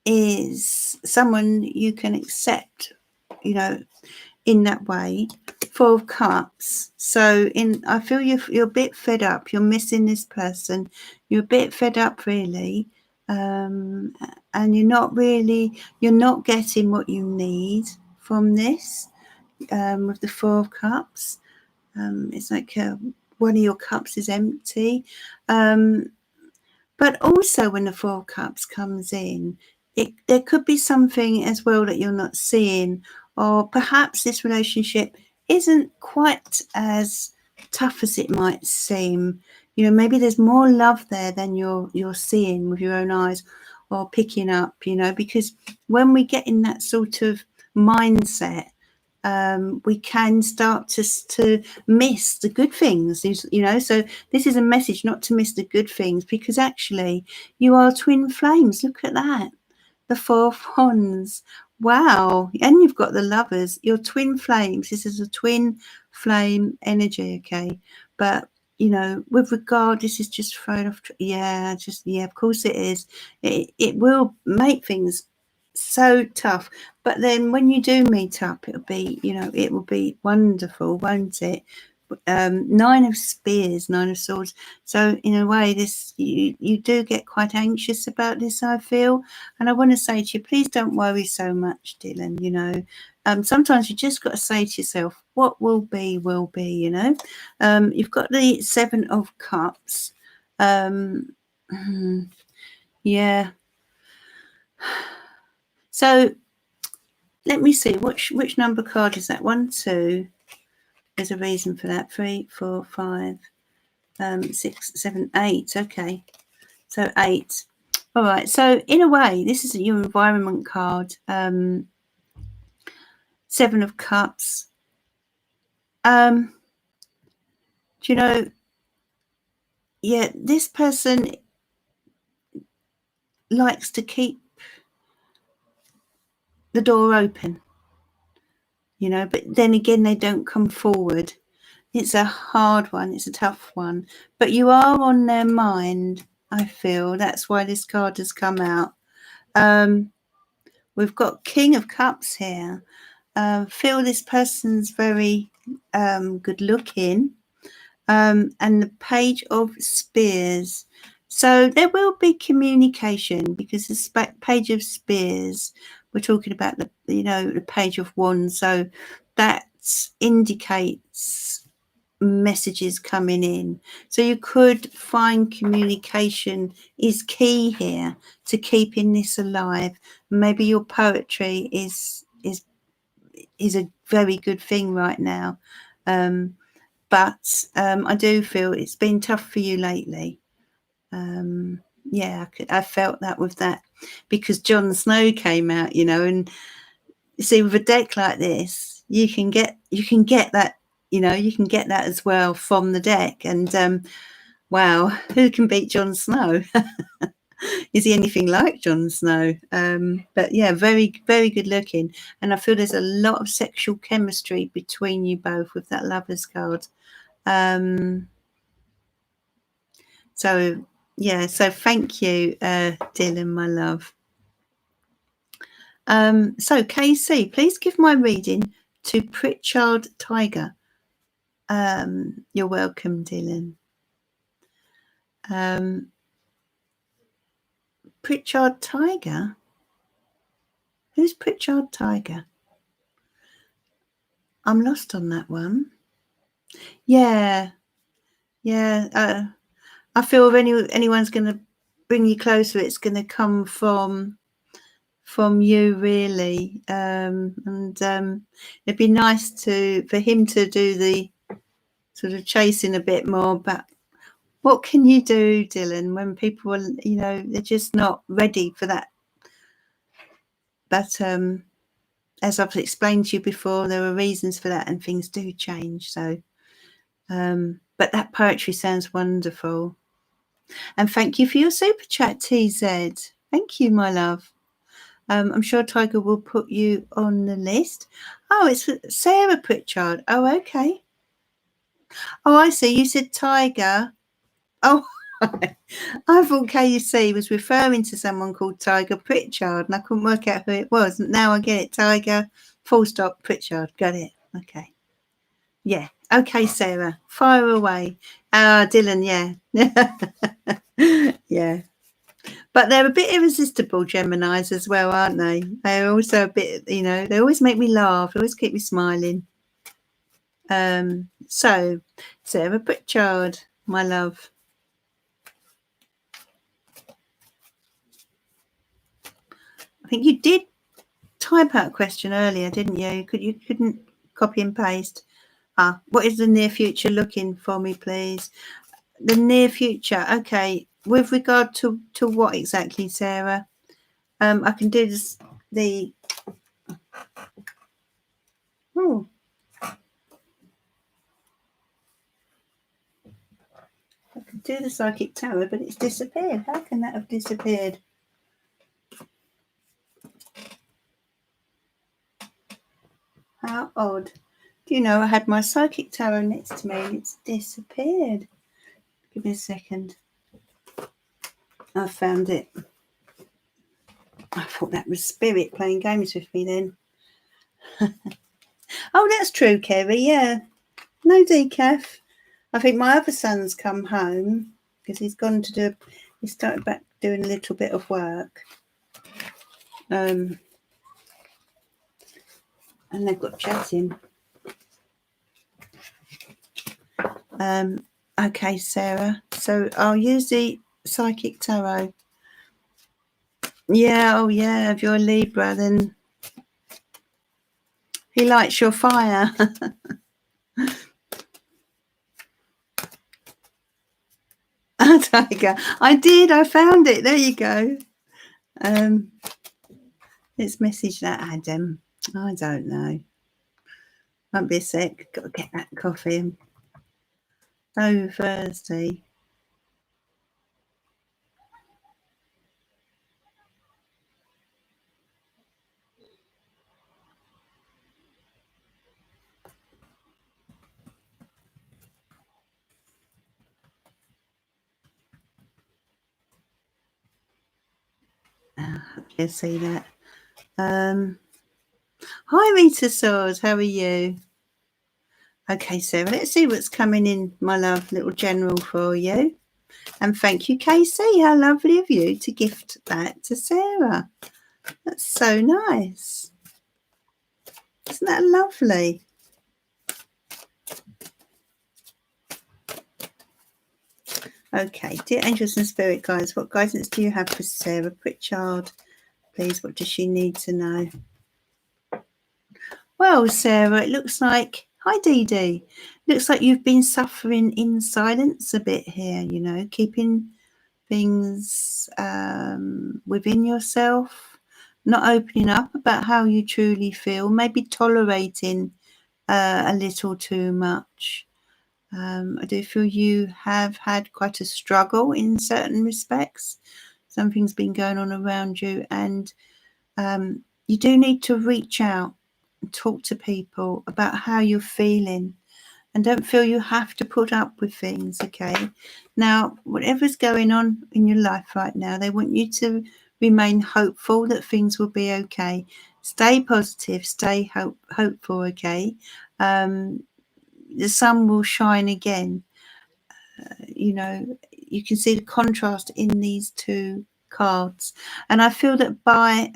A: is someone you can accept, in that way. Four of Cups. So I feel you're a bit fed up. You're missing this person. You're a bit fed up, really. And you're not getting what you need from this, with the Four of Cups. It's like one of your cups is empty. But also when the Four of Cups comes in, there could be something as well that you're not seeing, or perhaps this relationship isn't quite as tough as it might seem. Maybe there's more love there than you're seeing with your own eyes or picking up, because when we get in that sort of mindset, we can start to miss the good things, so this is a message not to miss the good things, because actually you are twin flames. Look at that, the Four of Wands. Wow. And you've got the Lovers. You're twin flames. This is a twin flame energy, okay? But with regard, this is just thrown off. Of course it is. It will make things so tough, but then when you do meet up, it'll be it will be wonderful, won't it? Nine of Spears, Nine of Swords. So in a way, this you do get quite anxious about this, I feel, and I want to say to you, please don't worry so much, Dylan. Sometimes you just got to say to yourself, what will be will be. You've got the Seven of Cups. Yeah. So let me see, which number card is that? 1, 2, There's a reason for that. 3, 4, 5, 6, 7, 8. Okay. So 8. All right. So in a way, this is your environment card. 7 of Cups. Do you know, yeah, this person likes to keep the door open, you know, but then again, they don't come forward. It's a hard one. It's a tough one. But you are on their mind, I feel. That's why this card has come out. We've got King of Cups here. Feel this person's very good looking. And the Page of Spears. So there will be communication, because the Page of Spears, we're talking about the Page of Wands. So that indicates messages coming in. So you could find communication is key here to keeping this alive. Maybe your poetry is a very good thing right now. But I do feel it's been tough for you lately. Yeah, I felt that with that, because Jon Snow came out, you know, and you see, with a deck like this, you can get that, you know, you can get that as well from the deck. And wow, who can beat Jon Snow? Is he anything like Jon Snow? But yeah, very, very good looking. And I feel there's a lot of sexual chemistry between you both with that Lovers card. So yeah, so thank you, Dylan, my love. So KC, please give my reading to Pritchard Tiger. You're welcome, Dylan. Pritchard Tiger? Who's Pritchard Tiger? I'm lost on that one. Yeah. I feel if anyone's going to bring you closer, it's going to come from you, really. It'd be nice for him to do the sort of chasing a bit more. But what can you do, Dylan, when people are, you know, they're just not ready for that? But as I've explained to you before, there are reasons for that, and things do change. So, but that poetry sounds wonderful. And thank you for your super chat, TZ. Thank you, my love. I'm sure Tiger will put you on the list. Oh, it's Sarah Pritchard. Oh, okay. Oh, I see. You said Tiger. Oh, I thought KUC was referring to someone called Tiger Pritchard, and I couldn't work out who it was. Now I get it. Tiger, full stop, Pritchard. Got it. Okay. Yeah. Okay, Sarah. Fire away. Dylan, yeah. Yeah. But they're a bit irresistible, Geminis, as well, aren't they? They're also a bit, you know, they always make me laugh. They always keep me smiling. So, Sarah Pritchard, my love. I think you did type out a question earlier, didn't you? You couldn't copy and paste. What is the near future looking for me, please? The near future. Okay. With regard to what exactly, Sarah? I can do this. Oh. I could do the psychic tarot, but it's disappeared. How can that have disappeared? How odd. Do you know, I had my psychic tarot next to me and it's disappeared. Give me a second. I found it. I thought that was Spirit playing games with me then. Oh, that's true, Kerry. Yeah. No decaf. I think my other son's come home because he's gone to he started back doing a little bit of work. And they've got chatting. Okay, Sarah. So I'll use the psychic tarot. Yeah, oh yeah, if you're a Libra, then he lights your fire. Tiger. I did. I found it. There you go. Let's message that Adam. I don't know. Won't be a sec. Got to get that coffee. I'm so thirsty. You see that. Hi, Rita Swords. How are you? Okay, Sarah, let's see what's coming in, my love, little general for you. And thank you, Casey. How lovely of you to gift that to Sarah. That's so nice. Isn't that lovely? Okay, dear angels and spirit guides, what guidance do you have for Sarah Pritchard? Please, what does she need to know? Well, Sarah, it looks like, hi Dee Dee, looks like you've been suffering in silence a bit here, you know, keeping things within yourself, not opening up about how you truly feel, maybe tolerating a little too much. I do feel you have had quite a struggle in certain respects. Something's been going on around you, and you do need to reach out and talk to people about how you're feeling, and don't feel you have to put up with things. Okay, now whatever's going on in your life right now, they want you to remain hopeful that things will be okay. Stay positive, stay hopeful. Okay, the sun will shine again. You know, you can see the contrast in these two cards, and I feel that by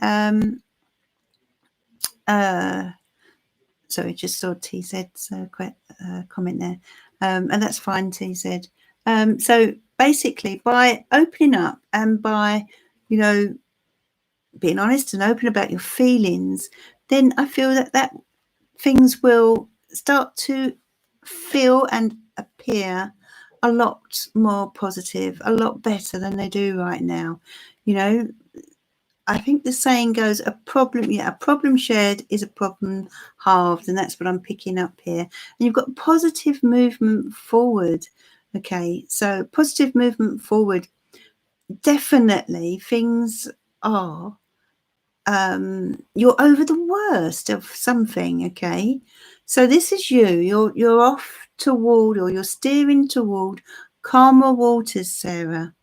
A: sorry, just saw TZ's comment there, and that's fine, TZ. So basically, by opening up and by, you know, being honest and open about your feelings, then I feel that things will start to feel and appear a lot more positive, a lot better than they do right now. You know, I think the saying goes, a problem shared is a problem halved, and that's what I'm picking up here. And you've got positive movement forward. Okay, so positive movement forward. Definitely things are, you're over the worst of something. Okay, so this is you're off toward, or you're steering toward calmer waters, Sarah.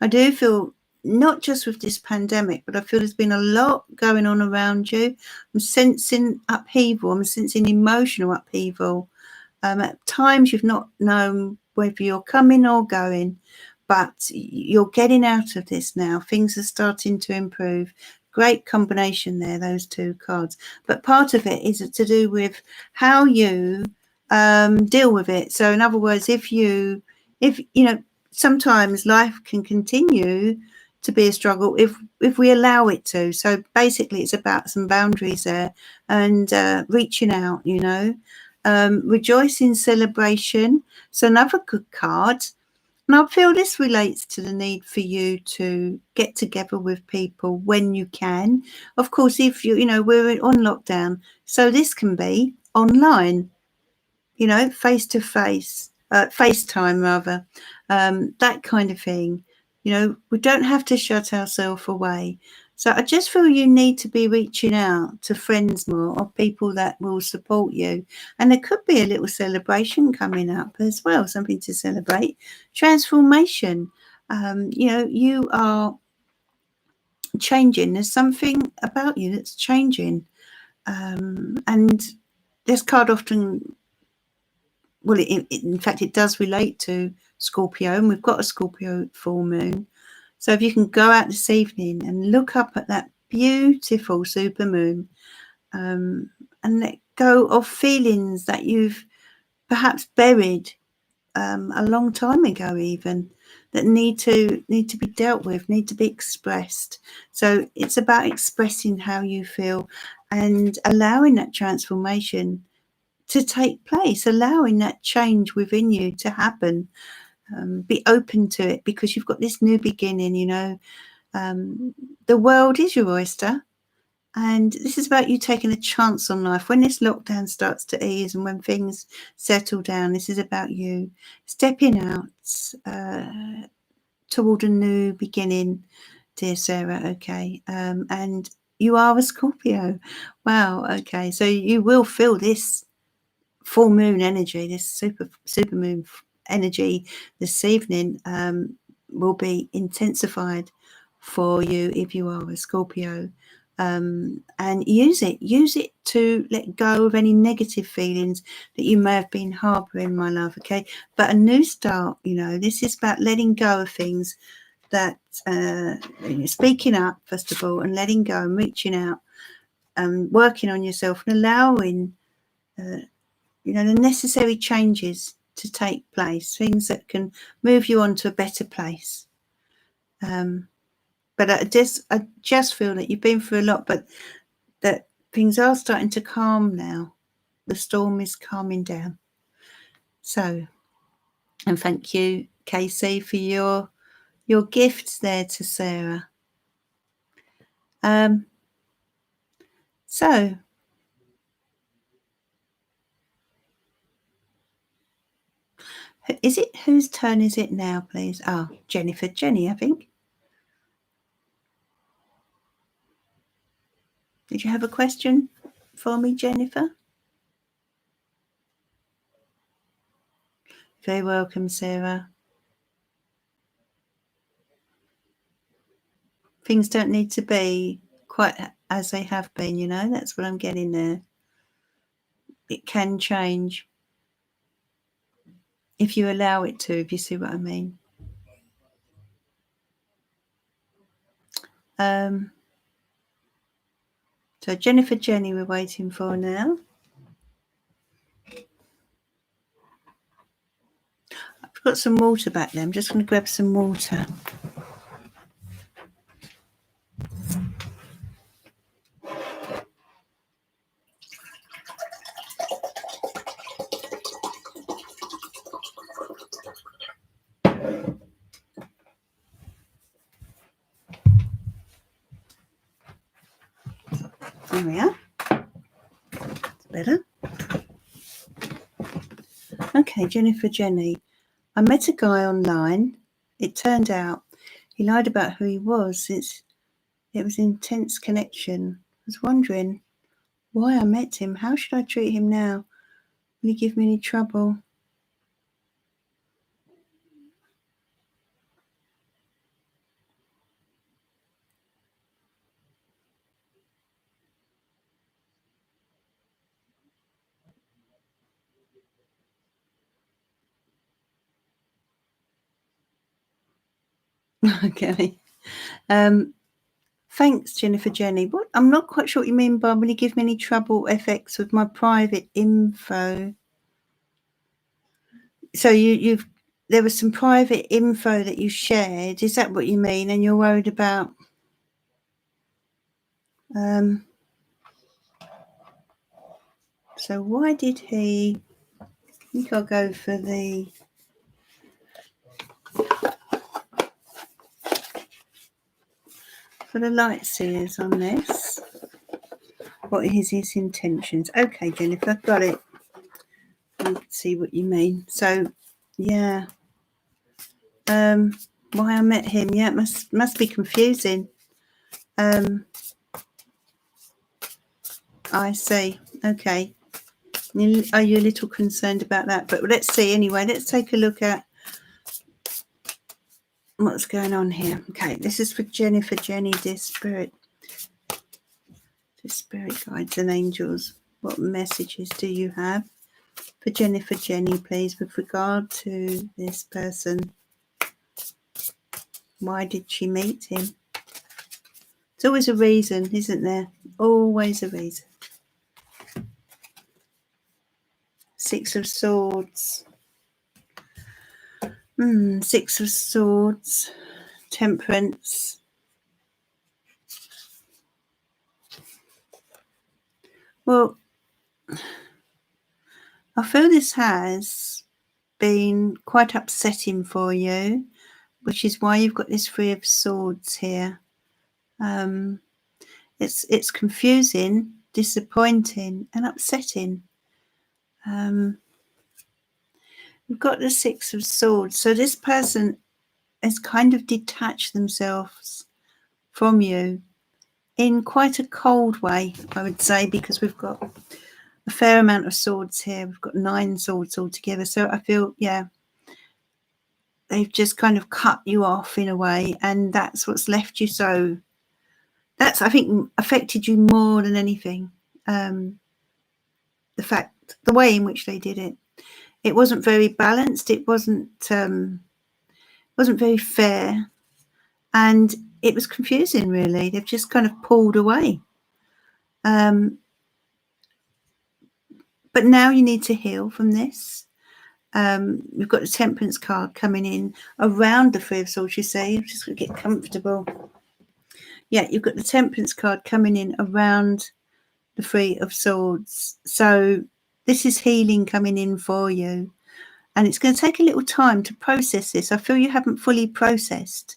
A: I do feel, not just with this pandemic, but I feel there's been a lot going on around you. I'm sensing upheaval. I'm sensing emotional upheaval. At times you've not known whether you're coming or going, but you're getting out of this now. Things are starting to improve. Great combination there, those two cards. But part of it is to do with how you deal with it. So in other words, if you know, sometimes life can continue to be a struggle if we allow it to. So basically it's about some boundaries there, and reaching out, you know. Rejoice in celebration. So another good card. And I feel this relates to the need for you to get together with people when you can. Of course, if you know, we're on lockdown, so this can be online, you know, face to face, FaceTime rather, that kind of thing. You know, we don't have to shut ourselves away. So I just feel you need to be reaching out to friends more, or people that will support you. And there could be a little celebration coming up as well, something to celebrate. Transformation. You know, you are changing. There's something about you that's changing. And this card often, well, in fact, it does relate to Scorpio, and we've got a Scorpio full moon. So if you can go out this evening and look up at that beautiful super moon, and let go of feelings that you've perhaps buried a long time ago, even, that need to be dealt with, need to be expressed. So it's about expressing how you feel and allowing that transformation to take place, allowing that change within you to happen. Be open to it, because you've got this new beginning, you know. The world is your oyster, and this is about you taking a chance on life. When this lockdown starts to ease and when things settle down, this is about you stepping out toward a new beginning, dear Sarah. Okay. And you are a Scorpio. Wow. Okay. So you will feel this full moon energy, this super moon energy this evening will be intensified for you if you are a Scorpio. And use it to let go of any negative feelings that you may have been harboring, my love. Okay, but a new start, you know, this is about letting go of things that speaking up first of all, and letting go and reaching out and working on yourself and allowing you know, the necessary changes to take place, things that can move you on to a better place. But I just feel that you've been through a lot, but that things are starting to calm now. The storm is calming down. So, and thank you, Casey, for your gifts there to Sarah. So, is it, whose turn is it now, please? Oh, Jenny, I think. Did you have a question for me, Jennifer? Very welcome, Sarah. Things don't need to be quite as they have been, you know. That's what I'm getting there. It can change if you allow it to, if you see what I mean. So Jenny we're waiting for now. I've got some water back there. I'm just going to grab some water. There we are. That's better. Okay, Jenny. I met a guy online. It turned out he lied about who he was, since it was an intense connection. I was wondering why I met him. How should I treat him now? Will he give me any trouble? Okay. Thanks, Jenny. What? I'm not quite sure what you mean by will you give me any trouble FX with my private info. So there was some private info that you shared. Is that what you mean? And you're worried about so why did he, I think I'll go for the light seers on this. What is his intentions? Okay, Jennifer, got it. I see what you mean. So yeah. Why I met him, yeah, it must be confusing. I see. Okay. Are you a little concerned about that? But let's see anyway. Let's take a look at what's going on here. Okay, this is for Jennifer, Jenny, dear spirit guides and angels. What messages do you have for Jennifer, Jenny, please, with regard to this person? Why did she meet him? It's always a reason, isn't there? Always a reason. Six of Swords. Six of Swords. Temperance. Well, I feel this has been quite upsetting for you, which is why you've got this Three of Swords here. It's confusing, disappointing, and upsetting. We've got the Six of Swords. So this person has kind of detached themselves from you in quite a cold way, I would say, because we've got a fair amount of swords here. We've got 9 swords altogether. So I feel, yeah, they've just kind of cut you off in a way, and that's what's left you. So that's, I think, affected you more than anything. The way in which they did it. It wasn't very balanced. It wasn't very fair, and it was confusing. Really, they've just kind of pulled away. But now you need to heal from this. We've got the Temperance card coming in around the Three of Swords. You say you're just going to get comfortable. Yeah, you've got the Temperance card coming in around the Three of Swords. So this is healing coming in for you. And it's going to take a little time to process this. I feel you haven't fully processed.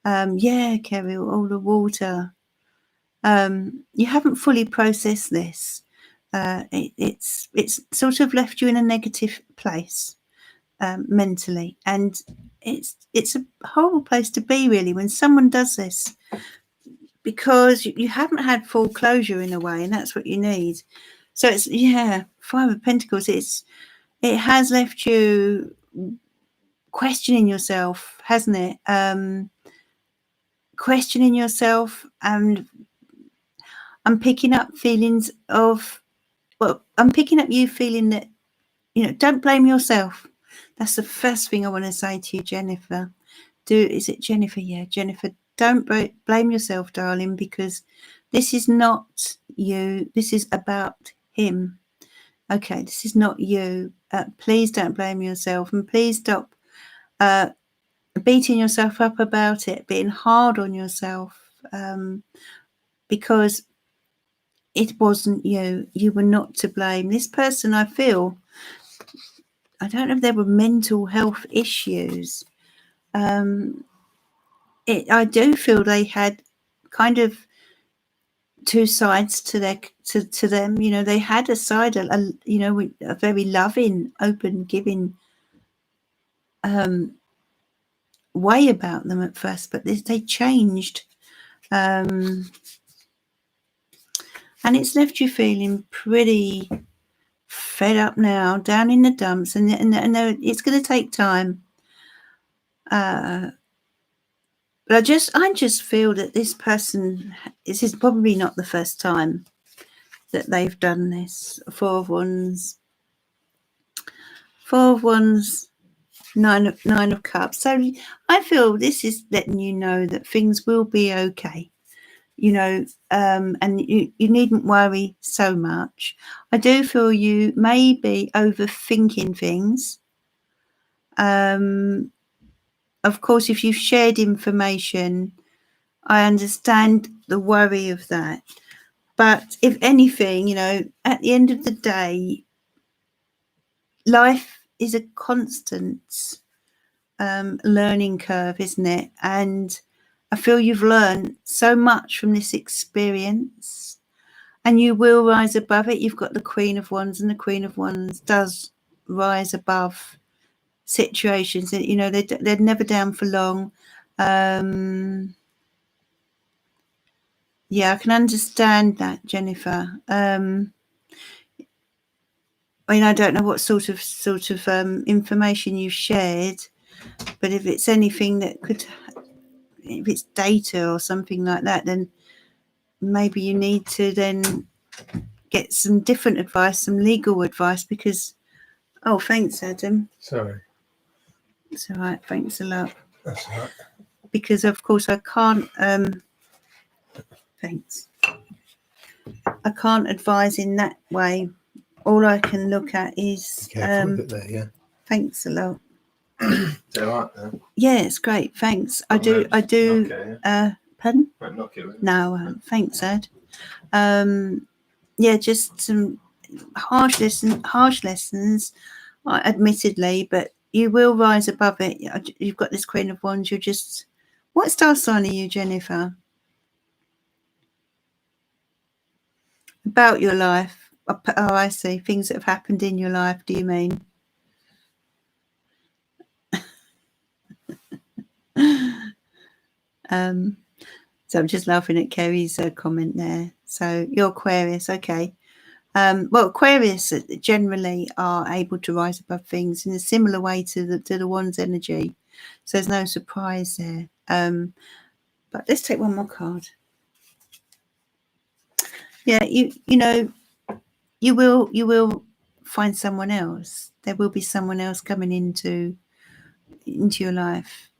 A: Yeah, Kerry, all the water. You haven't fully processed this. It's sort of left you in a negative place mentally. And it's a horrible place to be, really, when someone does this. Because you haven't had full closure in a way, and that's what you need. So it's, yeah, Five of Pentacles. It has left you questioning yourself, hasn't it? Questioning yourself, and I'm picking up feelings of, well, I'm picking up you feeling that, don't blame yourself. That's the first thing I want to say to you, Jennifer. Is it Jennifer? Yeah, Jennifer. Don't blame yourself, darling, because this is not you. This is about him. Okay, this is not you. Please don't blame yourself, and please stop beating yourself up about it, being hard on yourself, because it wasn't you. You were not to blame. This person, I feel, I don't know if there were mental health issues. I do feel they had kind of two sides to them. They had a side, a very loving, open, giving way about them at first, but they changed, and it's left you feeling pretty fed up now, down in the dumps, and it's going to take time. But I just feel that this person, this is probably not the first time that they've done this. Four of Wands, Nine of Cups. So I feel this is letting you know that things will be okay. And you needn't worry so much. I do feel you may be overthinking things. Of course, if you've shared information, I understand the worry of that. But if anything, at the end of the day, life is a constant learning curve, isn't it? And I feel you've learned so much from this experience, and you will rise above it. You've got the Queen of Wands, and the Queen of Wands does rise above situations. They're never down for long. Yeah, I can understand that, Jennifer. I don't know what sort of information you've shared, but if it's anything that if it's data or something like that, then maybe you need to then get some different advice, some legal advice, because, oh, thanks, Adam.
B: Sorry.
A: It's all right. Thanks a lot.
B: That's all right.
A: Because, of course, I can't, thanks. I can't advise in that way. All I can look at is,
B: there, yeah.
A: Thanks a lot.
B: Is that all right then?
A: Yeah, it's great. Thanks. I do.
B: Okay, yeah.
A: Pardon?
B: Won't knock it,
A: No, thanks, Ed. Yeah, just some harsh lessons admittedly, but you will rise above it. You've got this Queen of Wands. You're just... What star sign are you, Jennifer? About your life. Oh, I see. Things that have happened in your life, do you mean? So I'm just laughing at Kerry's comment there. So you're Aquarius, okay. Well, Aquarius generally are able to rise above things in a similar way to the Wands energy. So there's no surprise there. But let's take one more card. Yeah, you know, you will find someone else. There will be someone else coming into your life.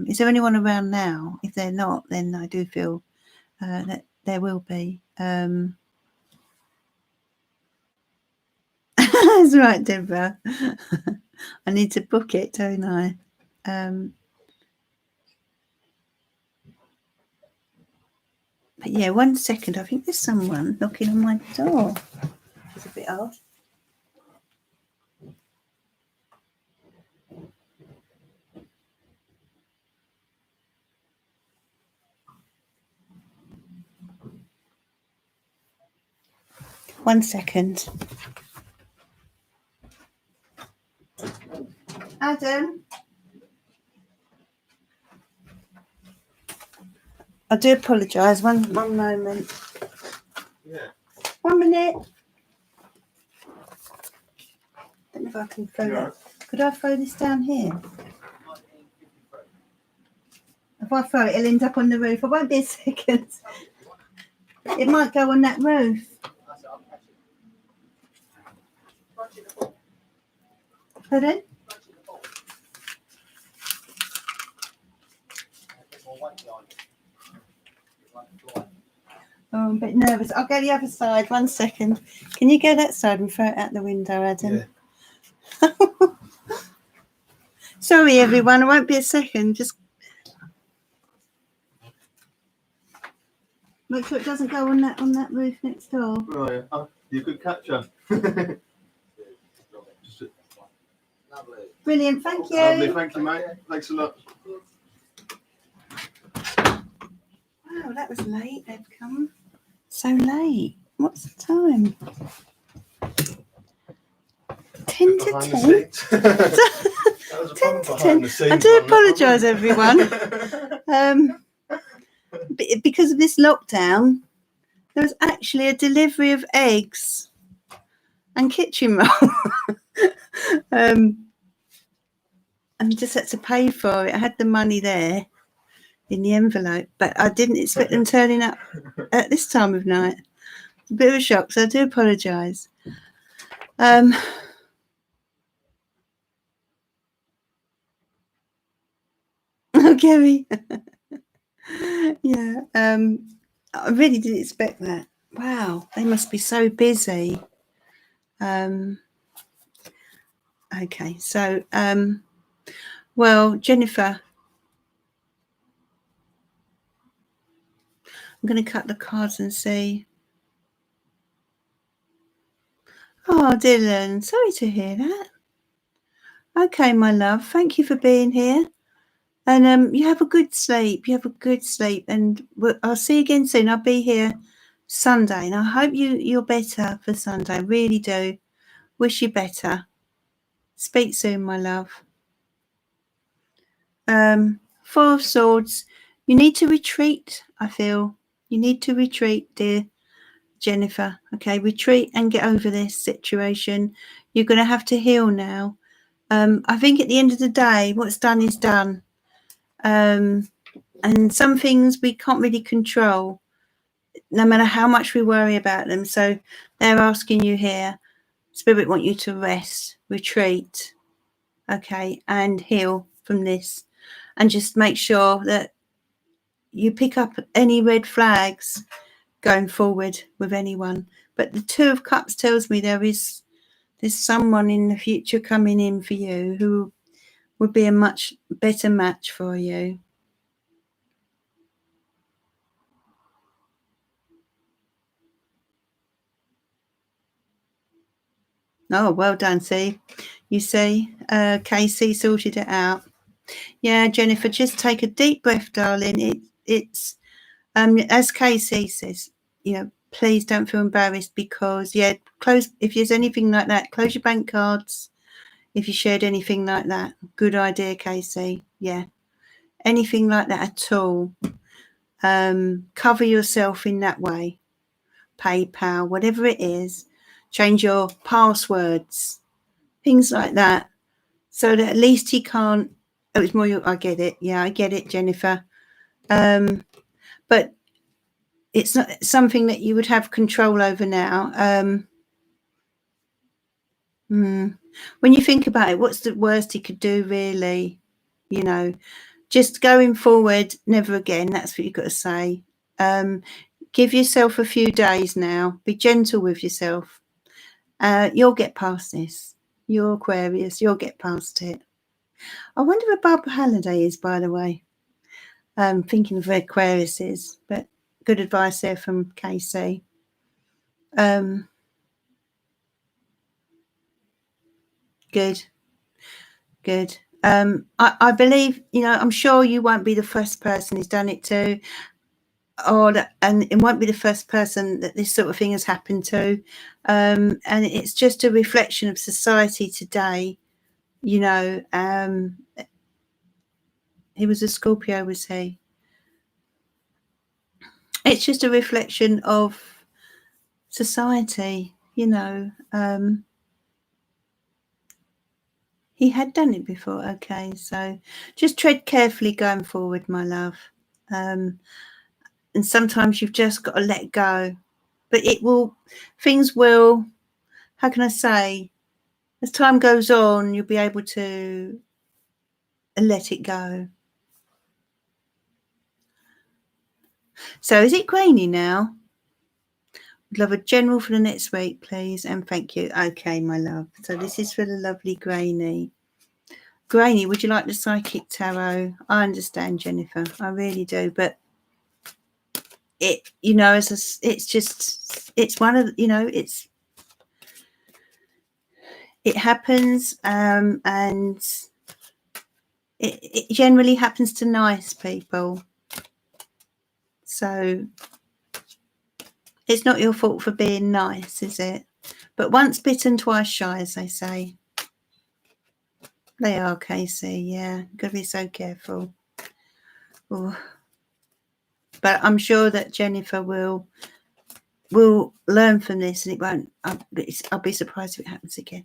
A: Is there anyone around now? If they're not, then I do feel that there will be. That's right, Deborah. I need to book it, don't I? But yeah, 1 second. I think there's someone knocking on my door. It's a bit odd. One second. Adam. I do apologise. One moment.
B: Yeah.
A: 1 minute. I don't know if I can throw that. Could I throw this down here? If I throw it, it'll end up on the roof. I won't be a second. It might go on that roof. Pardon? Oh, I'm a bit nervous. I'll go the other side. 1 second. Can you go that side and throw it out the window, Adam? Yeah. Sorry, everyone. I won't be a second. Just make sure it doesn't go on that roof next door.
B: Right. Oh, you could catch her.
A: Brilliant. Thank you.
B: Lovely. Thank you, mate. Thanks a lot.
A: Wow, that was late. They've come so late. What's the time? 10 to 10. 10 to 10. I do apologise, everyone. Because of this lockdown, there was actually a delivery of eggs and kitchen roll. And just had to pay for it. I had the money there in the envelope, but I didn't expect them turning up at this time of night. It's a bit of a shock, so I do apologise. Oh, Gary. Yeah, I really didn't expect that. Wow, they must be so busy. Okay, so, well, Jennifer, I'm going to cut the cards and see. Oh, Dylan, sorry to hear that. Okay, my love, thank you for being here. And you have a good sleep. You have a good sleep. And I'll see you again soon. I'll be here Sunday. And I hope you're better for Sunday. I really do. Wish you better. Speak soon, my love. Four of Swords. You need to retreat, I feel. You need to retreat, dear Jennifer. Okay, retreat and get over this situation. You're going to have to heal now. I think at the end of the day, what's done is done. And some things we can't really control, no matter how much we worry about them. So they're asking you here, Spirit want you to rest, retreat, okay, and heal from this. And just make sure that you pick up any red flags going forward with anyone. But the Two of Cups tells me there's someone in the future coming in for you who would be a much better match for you. Oh, well done, see? You see, Casey sorted it out. Yeah, Jennifer, just take a deep breath, darling. It's as Casey says, please don't feel embarrassed, because close, if there's anything like that, close your bank cards. If you shared anything like that, good idea, Casey. Yeah, anything like that at all. Cover yourself in that way. PayPal, whatever it is, change your passwords, things like that, so that at least he can't. Oh, it's more. I get it. Yeah, I get it, Jennifer. But it's not something that you would have control over now. When you think about it, what's the worst he could do, really? Just going forward, never again. That's what you've got to say. Give yourself a few days now. Be gentle with yourself. You'll get past this. You're Aquarius. You'll get past it. I wonder where Barbara Halliday is, by the way. Thinking of where Aquarius is, but good advice there from Casey. Good. I believe, I'm sure you won't be the first person who's done it to, and it won't be the first person that this sort of thing has happened to. And it's just a reflection of society today. He was a Scorpio, was he? It's just a reflection of society, he had done it before. Okay, so just tread carefully going forward, my love. And sometimes you've just got to let go. But things will, how can I say, as time goes on, you'll be able to let it go. So is it grainy now? I'd love a general for the next week, please, and thank you. Okay, my love. So this is for the lovely Grainy. Grainy, would you like the Psychic Tarot? I understand, Jennifer. I really do. But it's one of, it happens, and it generally happens to nice people. So it's not your fault for being nice, is it? But once bitten, twice shy, as they say. They are, Casey. Yeah, got to be so careful. Ooh. But I'm sure that Jennifer will learn from this, and it won't. I'll be surprised if it happens again.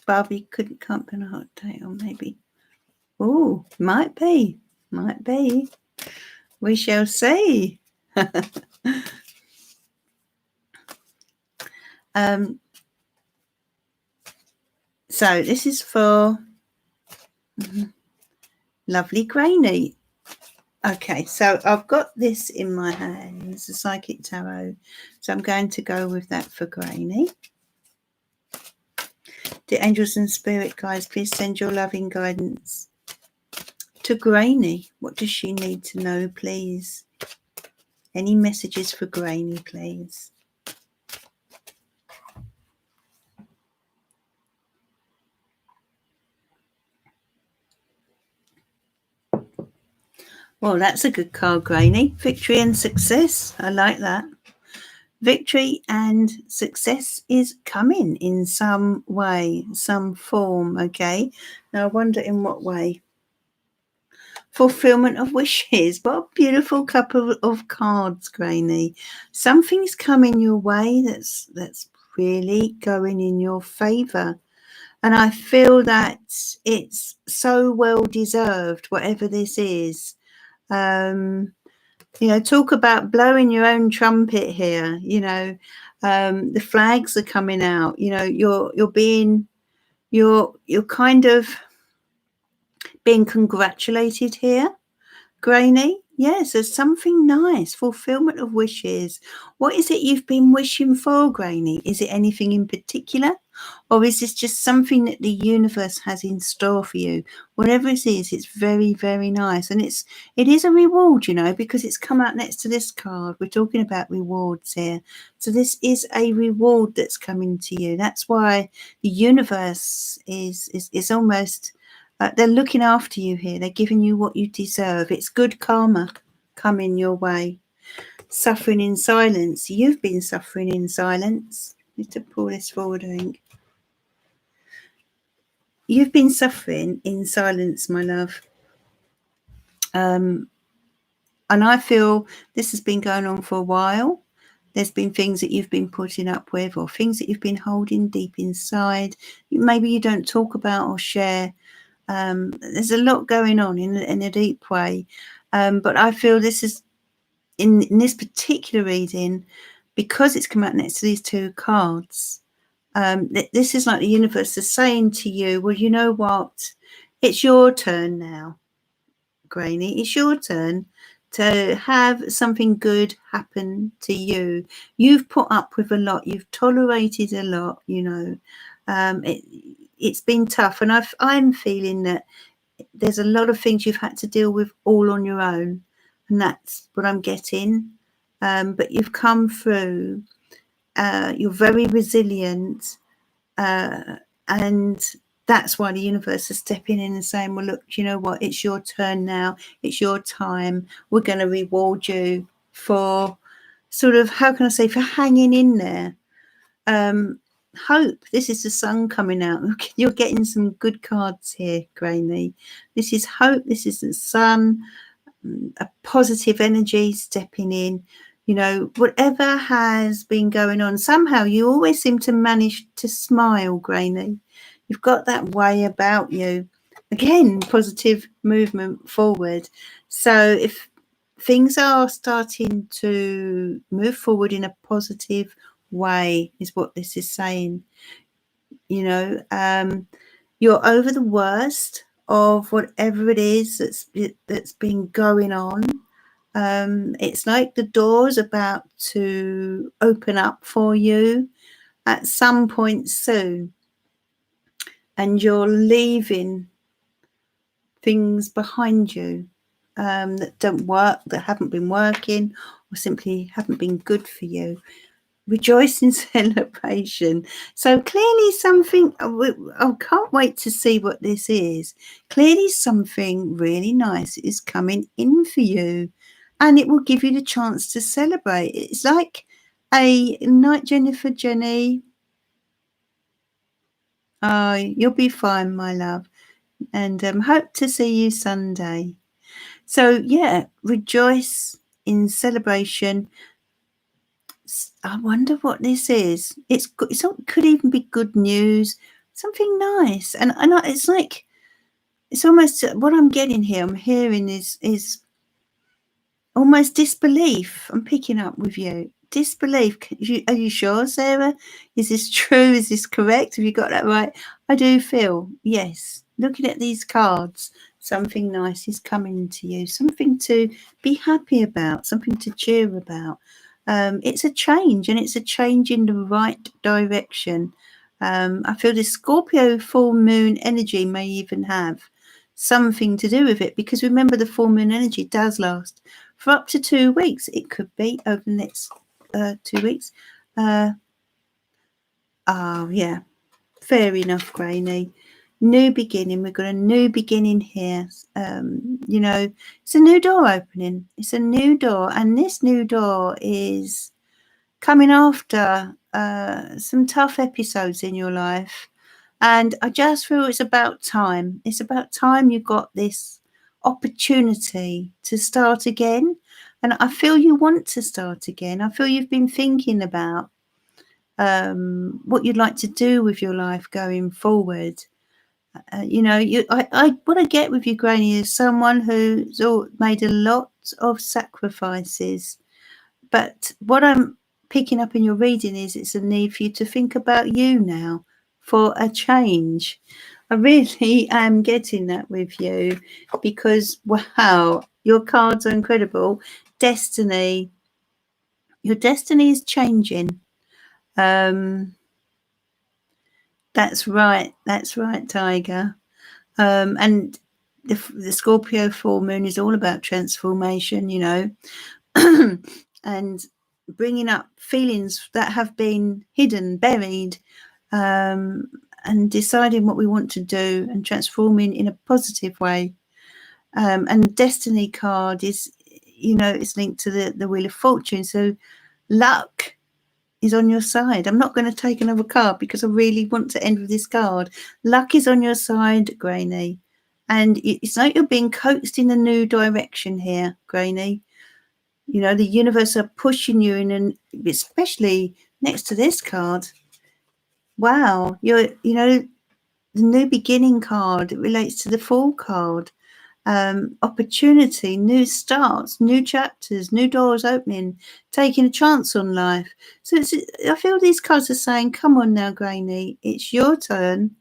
A: Barbie can't be on a hot date, or maybe. Oh, might be. We shall see. So this is for lovely Grainy. Okay, so I've got this in my hands, the Psychic Tarot. So I'm going to go with that for Grainy. The angels and spirit guides, please send your loving guidance to Grainy. What does she need to know, please? Any messages for Grainy, please? Well, that's a good card, Grainy. Victory and success. I like that. Victory and success is coming in some way, some form, okay? Now, I wonder in what way. Fulfillment of wishes. What a beautiful couple of cards, Grainy. Something's coming your way that's really going in your favour. And I feel that it's so well deserved, whatever this is. Talk about blowing your own trumpet here. The flags are coming out. You're kind of being congratulated here, Grainy. Yes, there's something nice, fulfillment of wishes. What is it you've been wishing for, Granny? Is it anything in particular? Or is this just something that the universe has in store for you? Whatever it is, it's very, very nice. And it is a reward, you know, because it's come out next to this card. We're talking about rewards here. So this is a reward that's coming to you. That's why the universe is almost they're looking after you here. They're giving you what you deserve. It's good karma coming your way. Suffering in silence. You've been suffering in silence. Need to pull this forward, I think. You've been suffering in silence, my love. And I feel this has been going on for a while. There's been things that you've been putting up with or things that you've been holding deep inside. Maybe you don't talk about or share. There's a lot going on in a deep way. But I feel this is, in this particular reading, because it's come out next to these two cards, this is like the universe is saying to you, well, you know what? It's your turn now, Granny. It's your turn to have something good happen to you. You've put up with a lot. You've tolerated a lot, you know. It's been tough. And I'm feeling that there's a lot of things you've had to deal with all on your own. And that's what I'm getting. But you've come through. You're very resilient. And that's why the universe is stepping in and saying, well, look, you know what? It's your turn now. It's your time. We're going to reward you for sort of, how can I say, for hanging in there. Hope. This is the sun coming out. You're getting some good cards here, Granny. This is hope. This is the sun. A positive energy stepping in. You know, whatever has been going on, somehow you always seem to manage to smile, Granny. You've got that way about you. Again, positive movement forward. So if things are starting to move forward in a positive way, is what this is saying. You know, you're over the worst of whatever it is that's been going on. It's like the door's about to open up for you at some point soon, and you're leaving things behind you that don't work, that haven't been working, or simply haven't been good for you. Rejoice in celebration. So clearly something, I can't wait to see what this is. Clearly something really nice is coming in for you, and it will give you the chance to celebrate. It's like a night, Jenny. Oh, you'll be fine, my love. And hope to see you Sunday. So, yeah, rejoice in celebration. I wonder what this is. It could even be good news, something nice. And it's like, it's almost what I'm getting here. I'm hearing is almost disbelief. I'm picking up with you. Disbelief. Are you sure, Sarah? Is this true? Is this correct? Have you got that right? I do feel, yes. Looking at these cards, something nice is coming to you. Something to be happy about. Something to cheer about. It's a change, and it's a change in the right direction. I feel this Scorpio full moon energy may even have something to do with it, because remember, the full moon energy does last for up to 2 weeks. It could be over the next 2 weeks. Oh, yeah. Fair enough, Granny. New beginning. We've got a new beginning here. You know, it's a new door opening. It's a new door. And this new door is coming after some tough episodes in your life. And I just feel it's about time. It's about time you got this opportunity to start again. And I feel you want to start again. I feel you've been thinking about what you'd like to do with your life going forward. You know, what I get with you, Granny, is someone who's made a lot of sacrifices. But what I'm picking up in your reading is it's a need for you to think about you now for a change. I really am getting that with you because, wow, your cards are incredible. Destiny. Your destiny is changing. That's right. That's right, Tiger. And the Scorpio full moon is all about transformation, you know, and bringing up feelings that have been hidden, buried, and deciding what we want to do and transforming in a positive way. And the destiny card is, you know, it's linked to the wheel of fortune. So luck is on your side. I'm not going to take another card because I really want to end with this card. Luck is on your side, Grainy. And it's like you're being coaxed in a new direction here, Grainy. You know, the universe are pushing you in, and especially next to this card. Wow, you know, the new beginning card, it relates to the Fool card. Opportunity, new starts, new chapters, new doors opening, taking a chance on life. So I feel these cards are saying, come on now, Grainy, it's your turn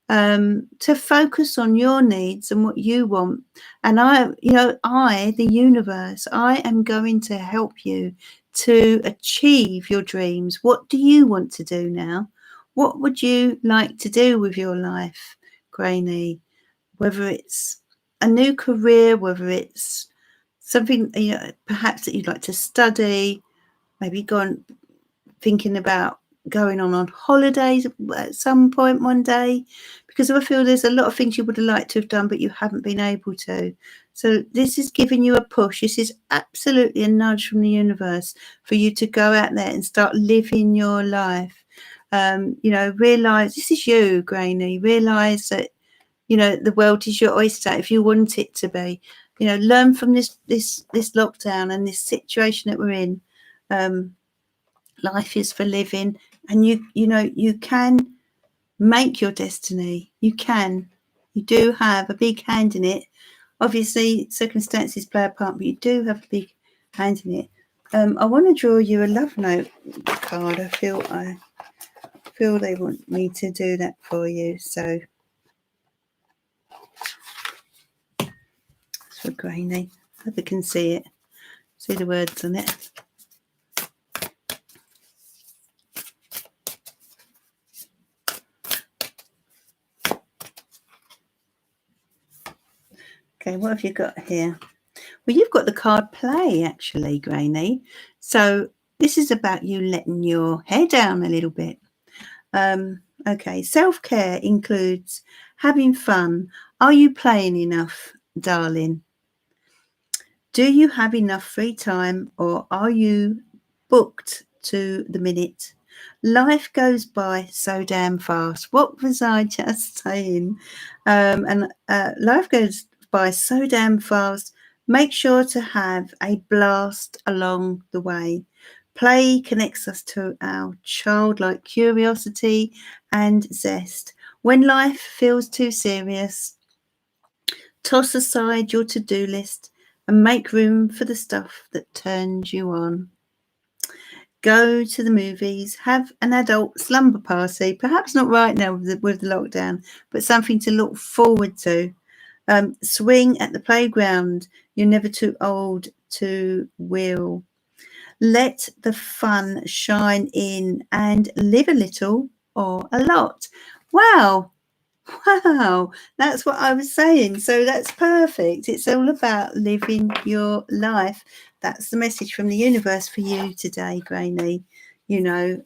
A: to focus on your needs and what you want. And the universe, I am going to help you to achieve your dreams. What do you want to do now? What would you like to do with your life, Grainy? Whether it's a new career, whether it's something, you know, perhaps that you'd like to study, maybe thinking about going on holidays at some point one day, because I feel there's a lot of things you would have liked to have done, but you haven't been able to. So this is giving you a push. This is absolutely a nudge from the universe for you to go out there and start living your life. You know, realize this is you, Grainy. Realize that, you know, the world is your oyster if you want it to be. You know, learn from this lockdown and this situation that we're in. Life is for living, and you know, you can make your destiny. You do have a big hand in it. Obviously circumstances play a part, but you do have a big hand in it. I want to draw you a love note card. I feel they want me to do that for you, so it's for Grainy. Hope you can see it, see the words on it. Okay, what have you got here? Well, you've got the card play, actually, Grainy. So this is about you letting your hair down a little bit. Okay, self-care includes having fun. Are you playing enough, darling? Do you have enough free time, or are you booked to the minute? Life goes by so damn fast. What was I just saying? Life goes by so damn fast. Make sure to have a blast along the way. Play connects us to our childlike curiosity and zest. When life feels too serious, toss aside your to-do list and make room for the stuff that turns you on. Go to the movies, have an adult slumber party, perhaps not right now with the lockdown, but something to look forward to. Swing at the playground. You're never too old to wheel. Let the fun shine in and live a little or a lot. Wow. Wow, that's what I was saying. So that's perfect. It's all about living your life. That's the message from the universe for you today, Grainy. You know,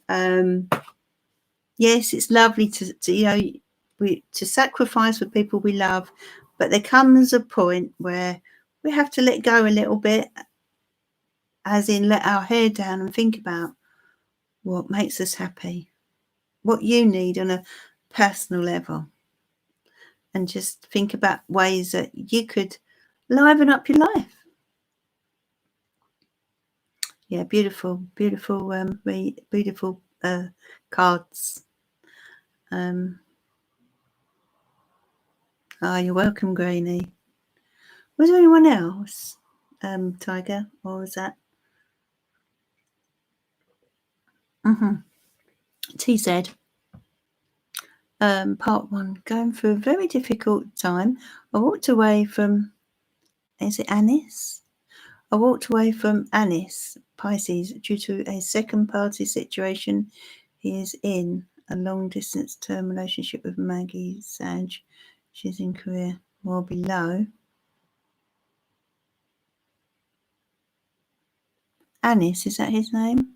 A: yes, it's lovely to you know, to sacrifice for people we love, but there comes a point where we have to let go a little bit, as in let our hair down and think about what makes us happy, what you need on a personal level. And just think about ways that you could liven up your life. Yeah, beautiful, beautiful, beautiful cards. You're welcome, Grainy. Was there anyone else, Tiger, or was that? TZ. Part 1. Going through a very difficult time. I walked away from, is it Anis? I walked away from Anis, Pisces, due to a second party situation he is in. A long distance term relationship with Maggie Sag. She's in Korea. More below. Anis, is that his name?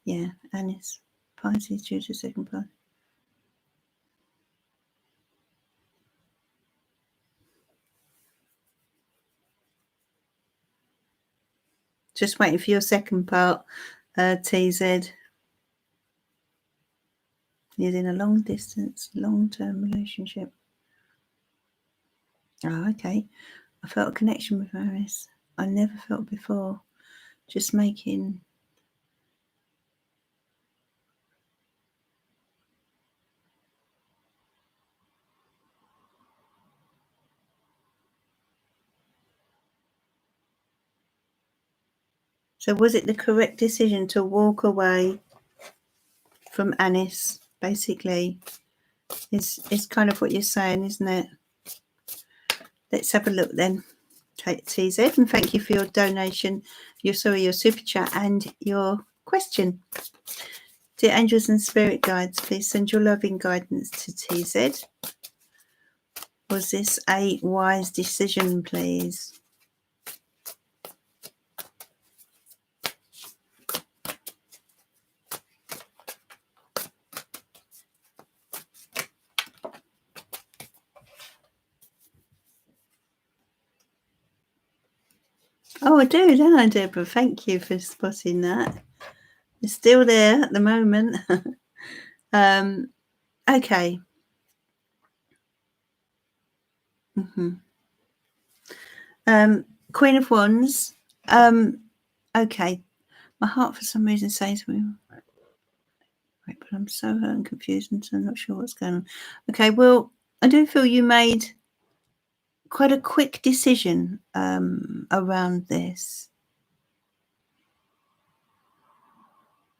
A: Yeah, Anis. Pisces due to second party. Just waiting for your second part, TZ. He's in a long distance, long term relationship. Oh, okay. I felt a connection with Aris. I never felt before. Just making. So was it the correct decision to walk away from Anis, basically? It's kind of what you're saying, isn't it? Let's have a look then. TZ, and thank you for your donation, your super chat and your question. Dear angels and spirit guides, please send your loving guidance to TZ. Was this a wise decision, please? Oh, I do, don't I, Deborah? Thank you for spotting that. It's still there at the moment. Okay. Queen of Wands. Okay. My heart for some reason says to me, right, but I'm so hurt and confused and so I'm not sure what's going on. Okay, well, I do feel you made quite a quick decision around this.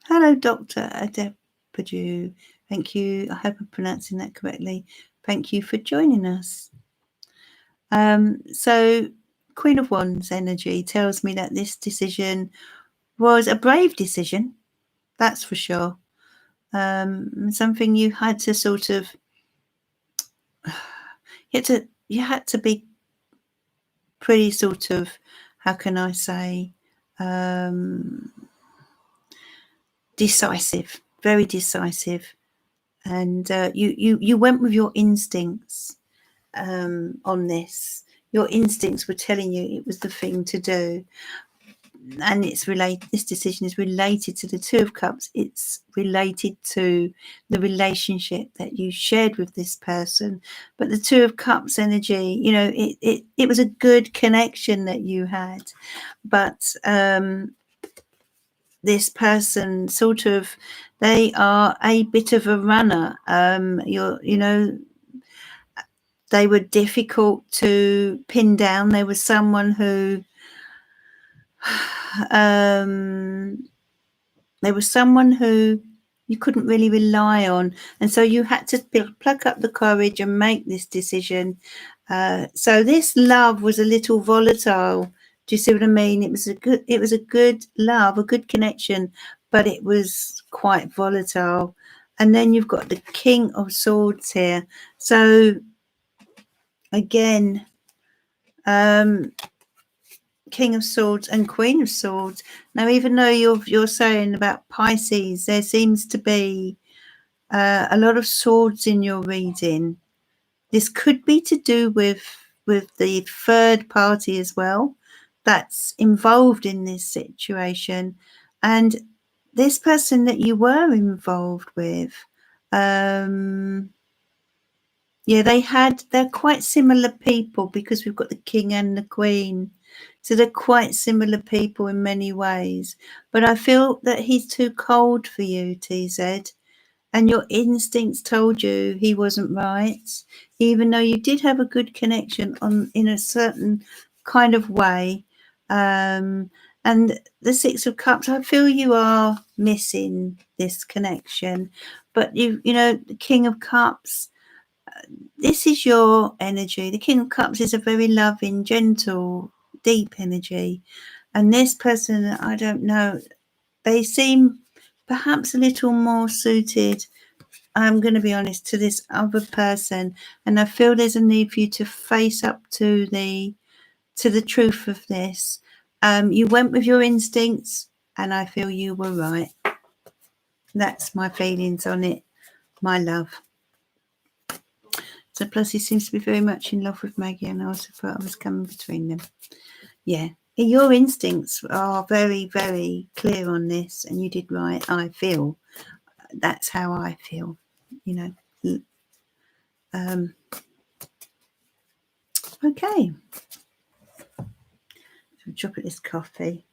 A: Hello, Dr. Adepoju. Thank you. I hope I'm pronouncing that correctly. Thank you for joining us. So Queen of Wands energy tells me that this decision was a brave decision. That's for sure. Something you had to sort of, you had to be pretty sort of, how can I say, decisive, very decisive, and you went with your instincts on this. Your instincts were telling you it was the thing to do, and it's related. This decision is related to the Two of Cups. It's related to the relationship that you shared with this person. But the Two of Cups energy, you know, it was a good connection that you had, but this person sort of, they are a bit of a runner. They were difficult to pin down. They were someone who you couldn't really rely on, and so you had to pluck up the courage and make this decision. So this love was a little volatile. Do you see what I mean? It was a good love, a good connection, but it was quite volatile. And then you've got the King of Swords here. So again, King of Swords and Queen of Swords. Now, even though you're saying about Pisces, there seems to be a lot of swords in your reading. This could be to do with the third party as well that's involved in this situation. And this person that you were involved with, they're quite similar people, because we've got the King and the Queen. So they're quite similar people in many ways. But I feel that he's too cold for you, TZ. And your instincts told you he wasn't right, even though you did have a good connection in a certain kind of way. And And the Six of Cups, I feel you are missing this connection. But you know, the King of Cups, this is your energy. The King of Cups is a very loving, gentle, deep energy. And this person, I don't know, they seem perhaps a little more suited, I'm going to be honest, to this other person. And I feel there's a need for you to face up to the truth of this. You went with your instincts, and I feel you were right. That's my feelings on it, my love. So plus he seems to be very much in love with Maggie, and I also thought I was coming between them. Yeah. Your instincts are very, very clear on this, and you did right, I feel. That's how I feel, you know. Okay. So drop at this coffee.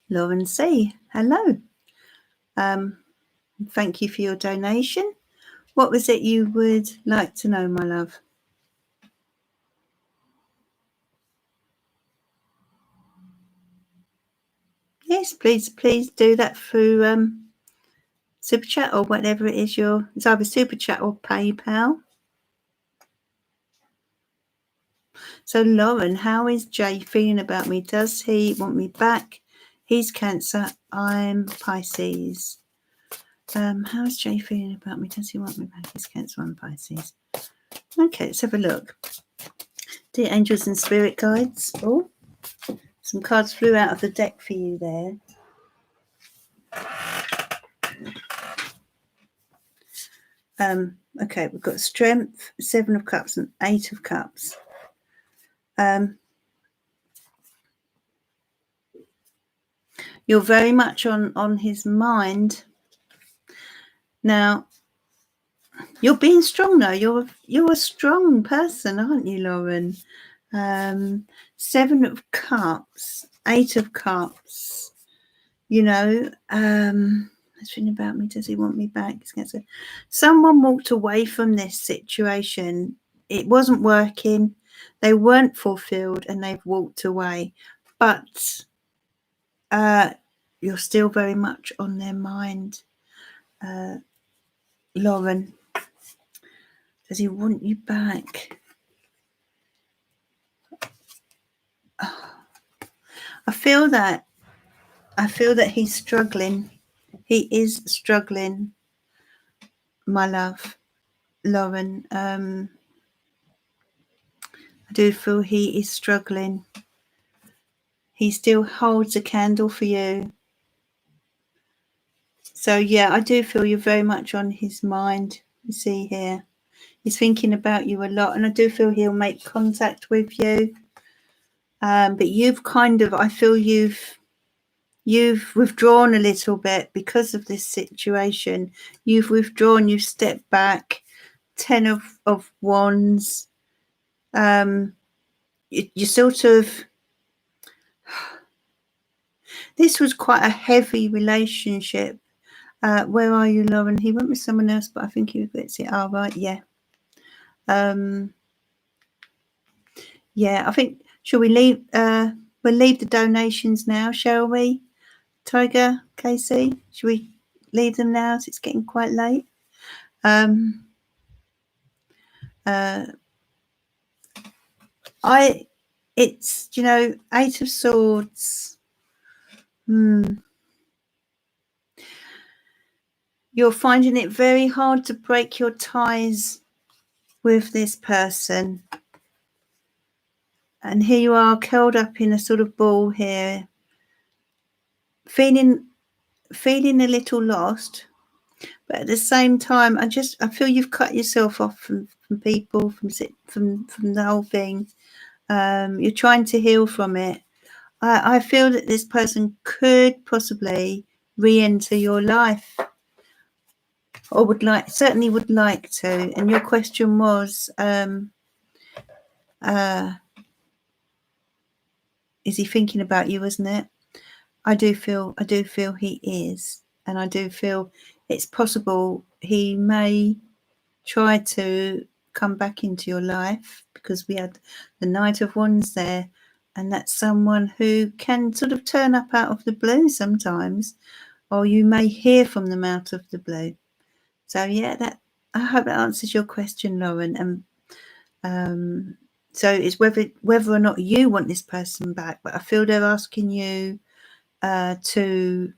A: Lauren C. Hello. Thank you for your donation. What was it you would like to know, my love? Yes, please do that through Super Chat or whatever it is it's either Super Chat or PayPal. So Lauren, how is Jay feeling about me? Does he want me back? He's Cancer, I'm Pisces. How is Jay feeling about me? Does he want me back? He's Cancer, I'm Pisces. Okay, let's have a look. Dear angels and spirit guides. Oh, some cards flew out of the deck for you there. Okay, we've got Strength, Seven of Cups, and Eight of Cups. You're very much on his mind. Now, you're being strong though. You're a strong person, aren't you, Lauren? Seven of Cups, Eight of Cups. You know, that's been about me. Does he want me back? Someone walked away from this situation. It wasn't working. They weren't fulfilled, and they've walked away. But you're still very much on their mind, Lauren. Does he want you back? I feel that he's struggling. He is struggling, my love, Lauren. I do feel he is struggling. He still holds a candle for you. So yeah, I do feel you're very much on his mind. You see here, he's thinking about you a lot, and I do feel he'll make contact with you. But you've kind of, I feel you've withdrawn a little bit because of this situation. You've withdrawn, you've stepped back. 10 of Wands. You sort of, this was quite a heavy relationship. Where are you, Lauren? He went with someone else, but I think he regrets it. Oh, right, yeah. Yeah, I think, shall we leave? We'll leave the donations now, shall we? Tiger, Casey, should we leave them now as it's getting quite late? It's, you know, Eight of Swords. You're finding it very hard to break your ties with this person. And here you are, curled up in a sort of ball here, feeling a little lost. But at the same time, I feel you've cut yourself off from people, from the whole thing. You're trying to heal from it. I feel that this person could possibly re-enter your life, or certainly would like to. And your question was, is he thinking about you, isn't it? I do feel he is. And I do feel it's possible he may try to come back into your life, because we had the Knight of Wands there, and that's someone who can sort of turn up out of the blue sometimes, or you may hear from them out of the blue. So yeah, that, I hope that answers your question, Lauren. And so it's whether or not you want this person back, but I feel they're asking you to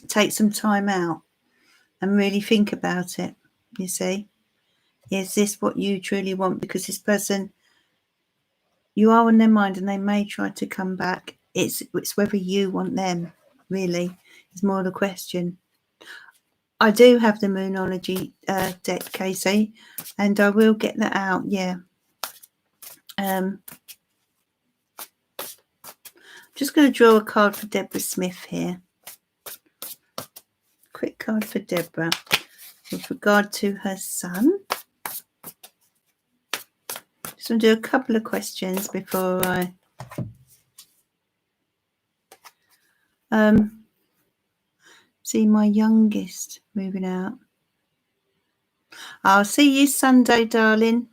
A: take some time out and really think about it. You see, is this what you truly want? Because this person, you are on their mind, and they may try to come back. It's whether you want them, really, is more the question. I do have the Moonology deck, Casey, and I will get that out. Yeah. Just going to draw a card for Deborah Smith here. Quick card for Deborah with regard to her son. Just going to do a couple of questions before I see my youngest moving out. I'll see you Sunday, darling.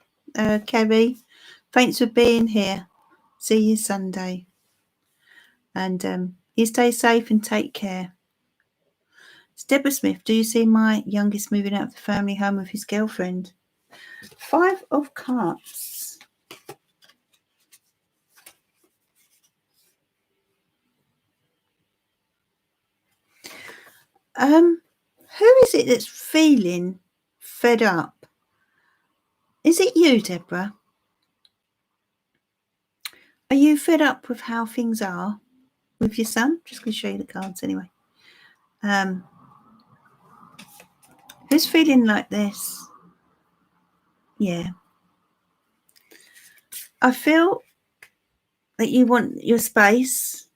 A: Kerry, thanks for being here. See you Sunday. And you stay safe and take care. It's Deborah Smith. Do you see my youngest moving out of the family home with his girlfriend? 5 of Cups. Who is it that's feeling fed up? Is it you, Deborah? Are you fed up with how things are with your son? Just going to show you the cards anyway. Who's feeling like this? Yeah. I feel that you want your space.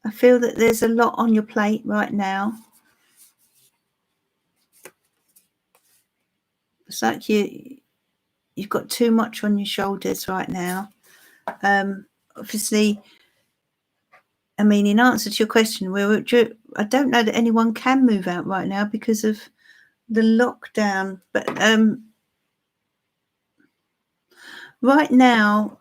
A: I feel that there's a lot on your plate right now. It's like you've got too much on your shoulders right now. Obviously, I mean, in answer to your question, I don't know that anyone can move out right now because of the lockdown. But right now,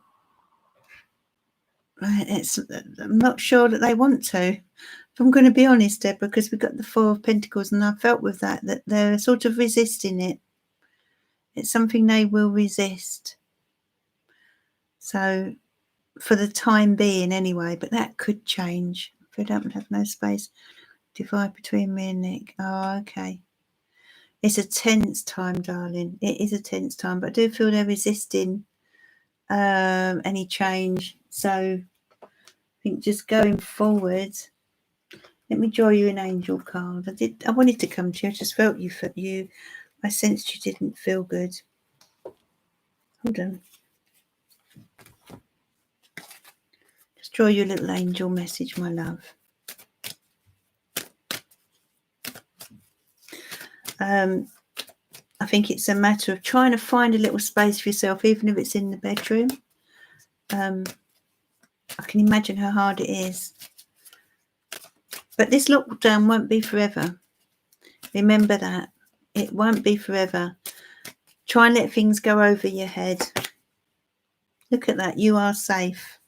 A: I'm not sure that they want to. If I'm going to be honest, Deborah, because we've got the 4 of Pentacles, and I felt with that they're sort of resisting it. It's something they will resist. So, for the time being anyway, but that could change. If I don't have no space, divide between me and Nick. Oh, okay. It's a tense time, darling. It is a tense time, but I do feel they're resisting any change. So I think just going forward, let me draw you an angel card. I wanted to come to you. I just felt you. I sensed you didn't feel good. Hold on. Just draw you a little angel message, my love. I think it's a matter of trying to find a little space for yourself, even if it's in the bedroom. I can imagine how hard it is. But this lockdown won't be forever. Remember that. It won't be forever. Try and let things go over your head. Look at that. You are safe.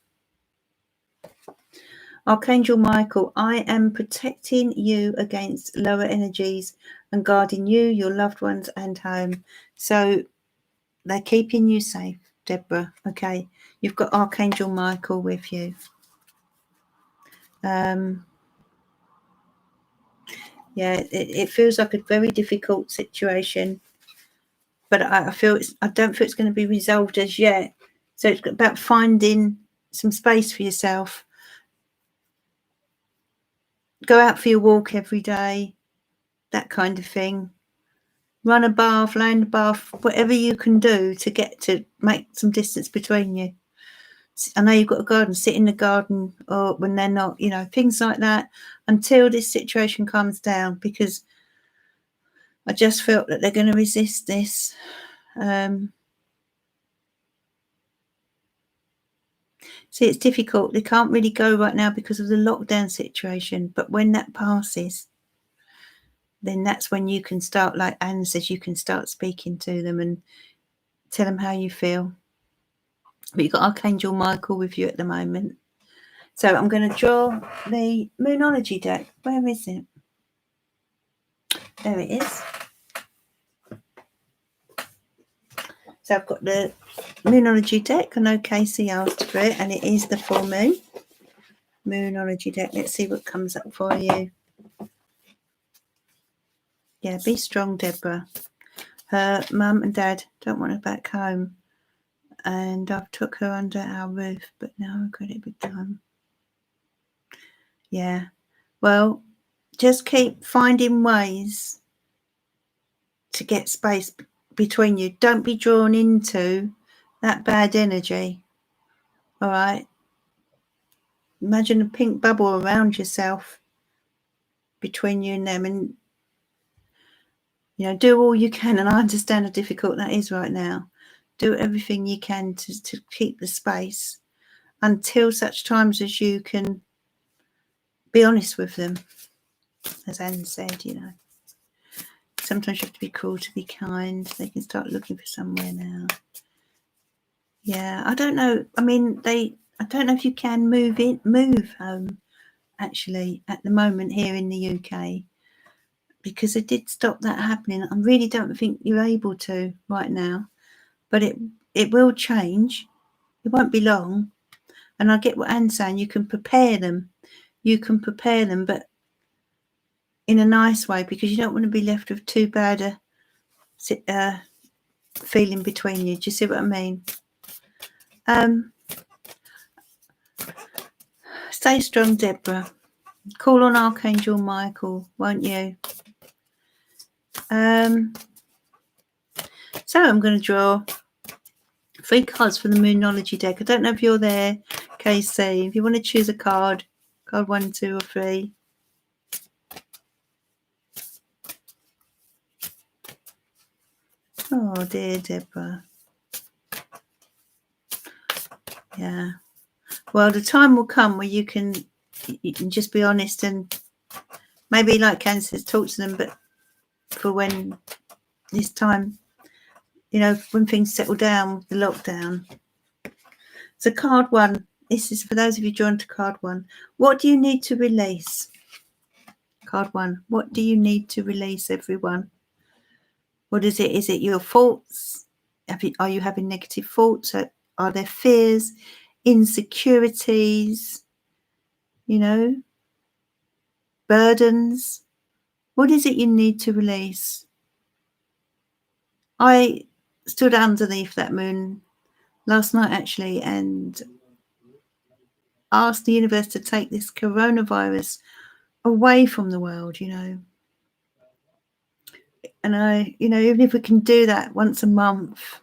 A: Archangel Michael, I am protecting you against lower energies and guarding you, your loved ones, and home. So they're keeping you safe, Deborah. Okay. You've got Archangel Michael with you. Yeah, it feels like a very difficult situation, but I don't feel it's going to be resolved as yet. So it's about finding some space for yourself. Go out for your walk every day, that kind of thing. Run a bath, lay in the bath, whatever you can do to make some distance between you. I know you've got a garden, sit in the garden, or when they're not, things like that, until this situation calms down, because I just felt that they're going to resist this. See, it's difficult. They can't really go right now because of the lockdown situation. But when that passes, then that's when you can start, like Anne says, you can start speaking to them and tell them how you feel. But you've got Archangel Michael with you at the moment. So I'm going to draw the Moonology deck. Where is it? There it is. So I've got the Moonology deck. I know Casey asked for it, and it is the full moon. Moonology deck. Let's see what comes up for you. Yeah, be strong, Deborah. Her mum and dad don't want her back home, and I've took her under our roof, but now I've got it with time. Yeah, well, just keep finding ways to get space between you. Don't be drawn into that bad energy. All right? Imagine a pink bubble around yourself between you and them, and do all you can. And I understand how difficult that is right now. Do everything you can to keep the space until such times as you can be honest with them. As Anne said, sometimes you have to be cruel to be kind. They can start looking for somewhere now. Yeah, I don't know. I mean, I don't know if you can move home, actually, at the moment here in the UK, because they did stop that happening. I really don't think you're able to right now, but it will change. It won't be long. And I get what Anne's saying. You can prepare them. But in a nice way, because you don't want to be left with too bad a feeling between you. Do you see what I mean? Stay strong, Deborah. Call on Archangel Michael, won't you? So I'm going to draw 3 cards for the Moonology deck. I don't know if you're there, KC. If you want to choose a card 1, 2, or 3. Oh dear, Deborah. Yeah. Well, the time will come where you can just be honest and maybe, like Ken says, talk to them, but for when this time, when things settle down with the lockdown. So card 1, this is for those of you drawn to card 1. What do you need to release? Card 1, what do you need to release, everyone? What is it? Is it your thoughts? Are you having negative thoughts? Are there fears, insecurities, burdens? What is it you need to release? I stood underneath that moon last night, actually, and asked the universe to take this coronavirus away from the world, And even if we can do that once a month,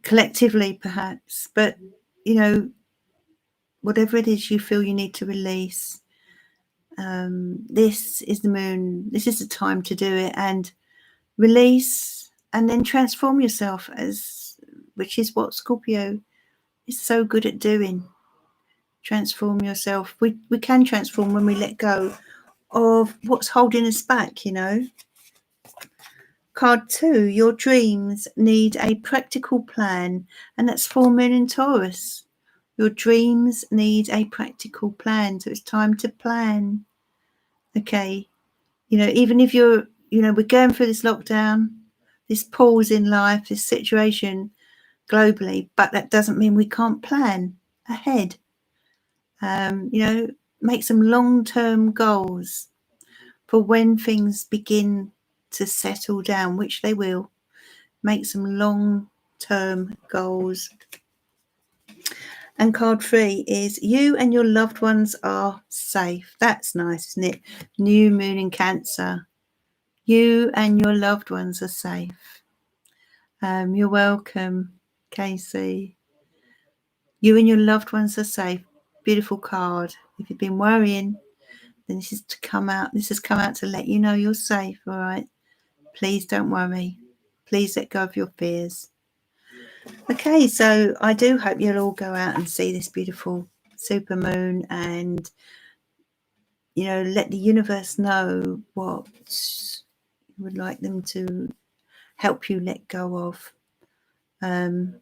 A: collectively perhaps, but, whatever it is you feel you need to release, this is the moon. This is the time to do it and release and then transform yourself, which is what Scorpio is so good at doing. Transform yourself. We can transform when we let go of what's holding us back, Card 2, your dreams need a practical plan, and that's full moon in Taurus. Your dreams need a practical plan, so it's time to plan. Okay, even if we're going through this lockdown, this pause in life, this situation globally, but that doesn't mean we can't plan ahead. Make some long-term goals for when things begin to settle down, which they will. Make some long-term goals. And card 3 is you and your loved ones are safe. That's nice, isn't it? New moon in Cancer. You and your loved ones are safe. You're welcome, Casey. You and your loved ones are safe. Beautiful card. If you've been worrying, then this has come out to let you know you're safe, all right? Please don't worry. Please let go of your fears. Okay, so I do hope you'll all go out and see this beautiful super moon, and let the universe know what you would like them to help you let go of. And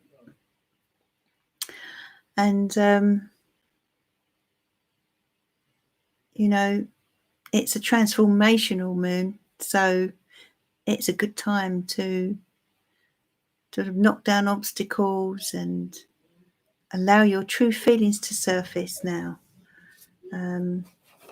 A: it's a transformational moon, so it's a good time to sort of knock down obstacles and allow your true feelings to surface now.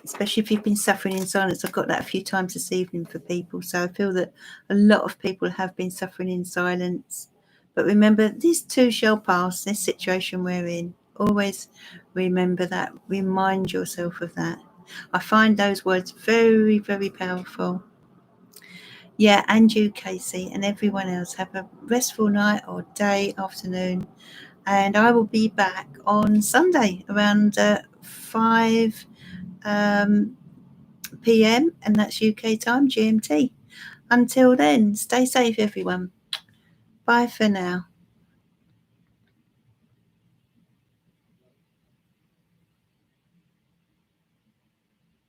A: Especially if you've been suffering in silence. I've got that a few times this evening for people, so I feel that a lot of people have been suffering in silence. But remember, this too shall pass, this situation we're in. Always remember that. Remind yourself of that. I find those words very, very powerful. Yeah, and you, Casey, and everyone else, have a restful night or day, afternoon. And I will be back on Sunday around 5 p.m. and that's UK time, GMT. Until then, stay safe, everyone. Bye for now.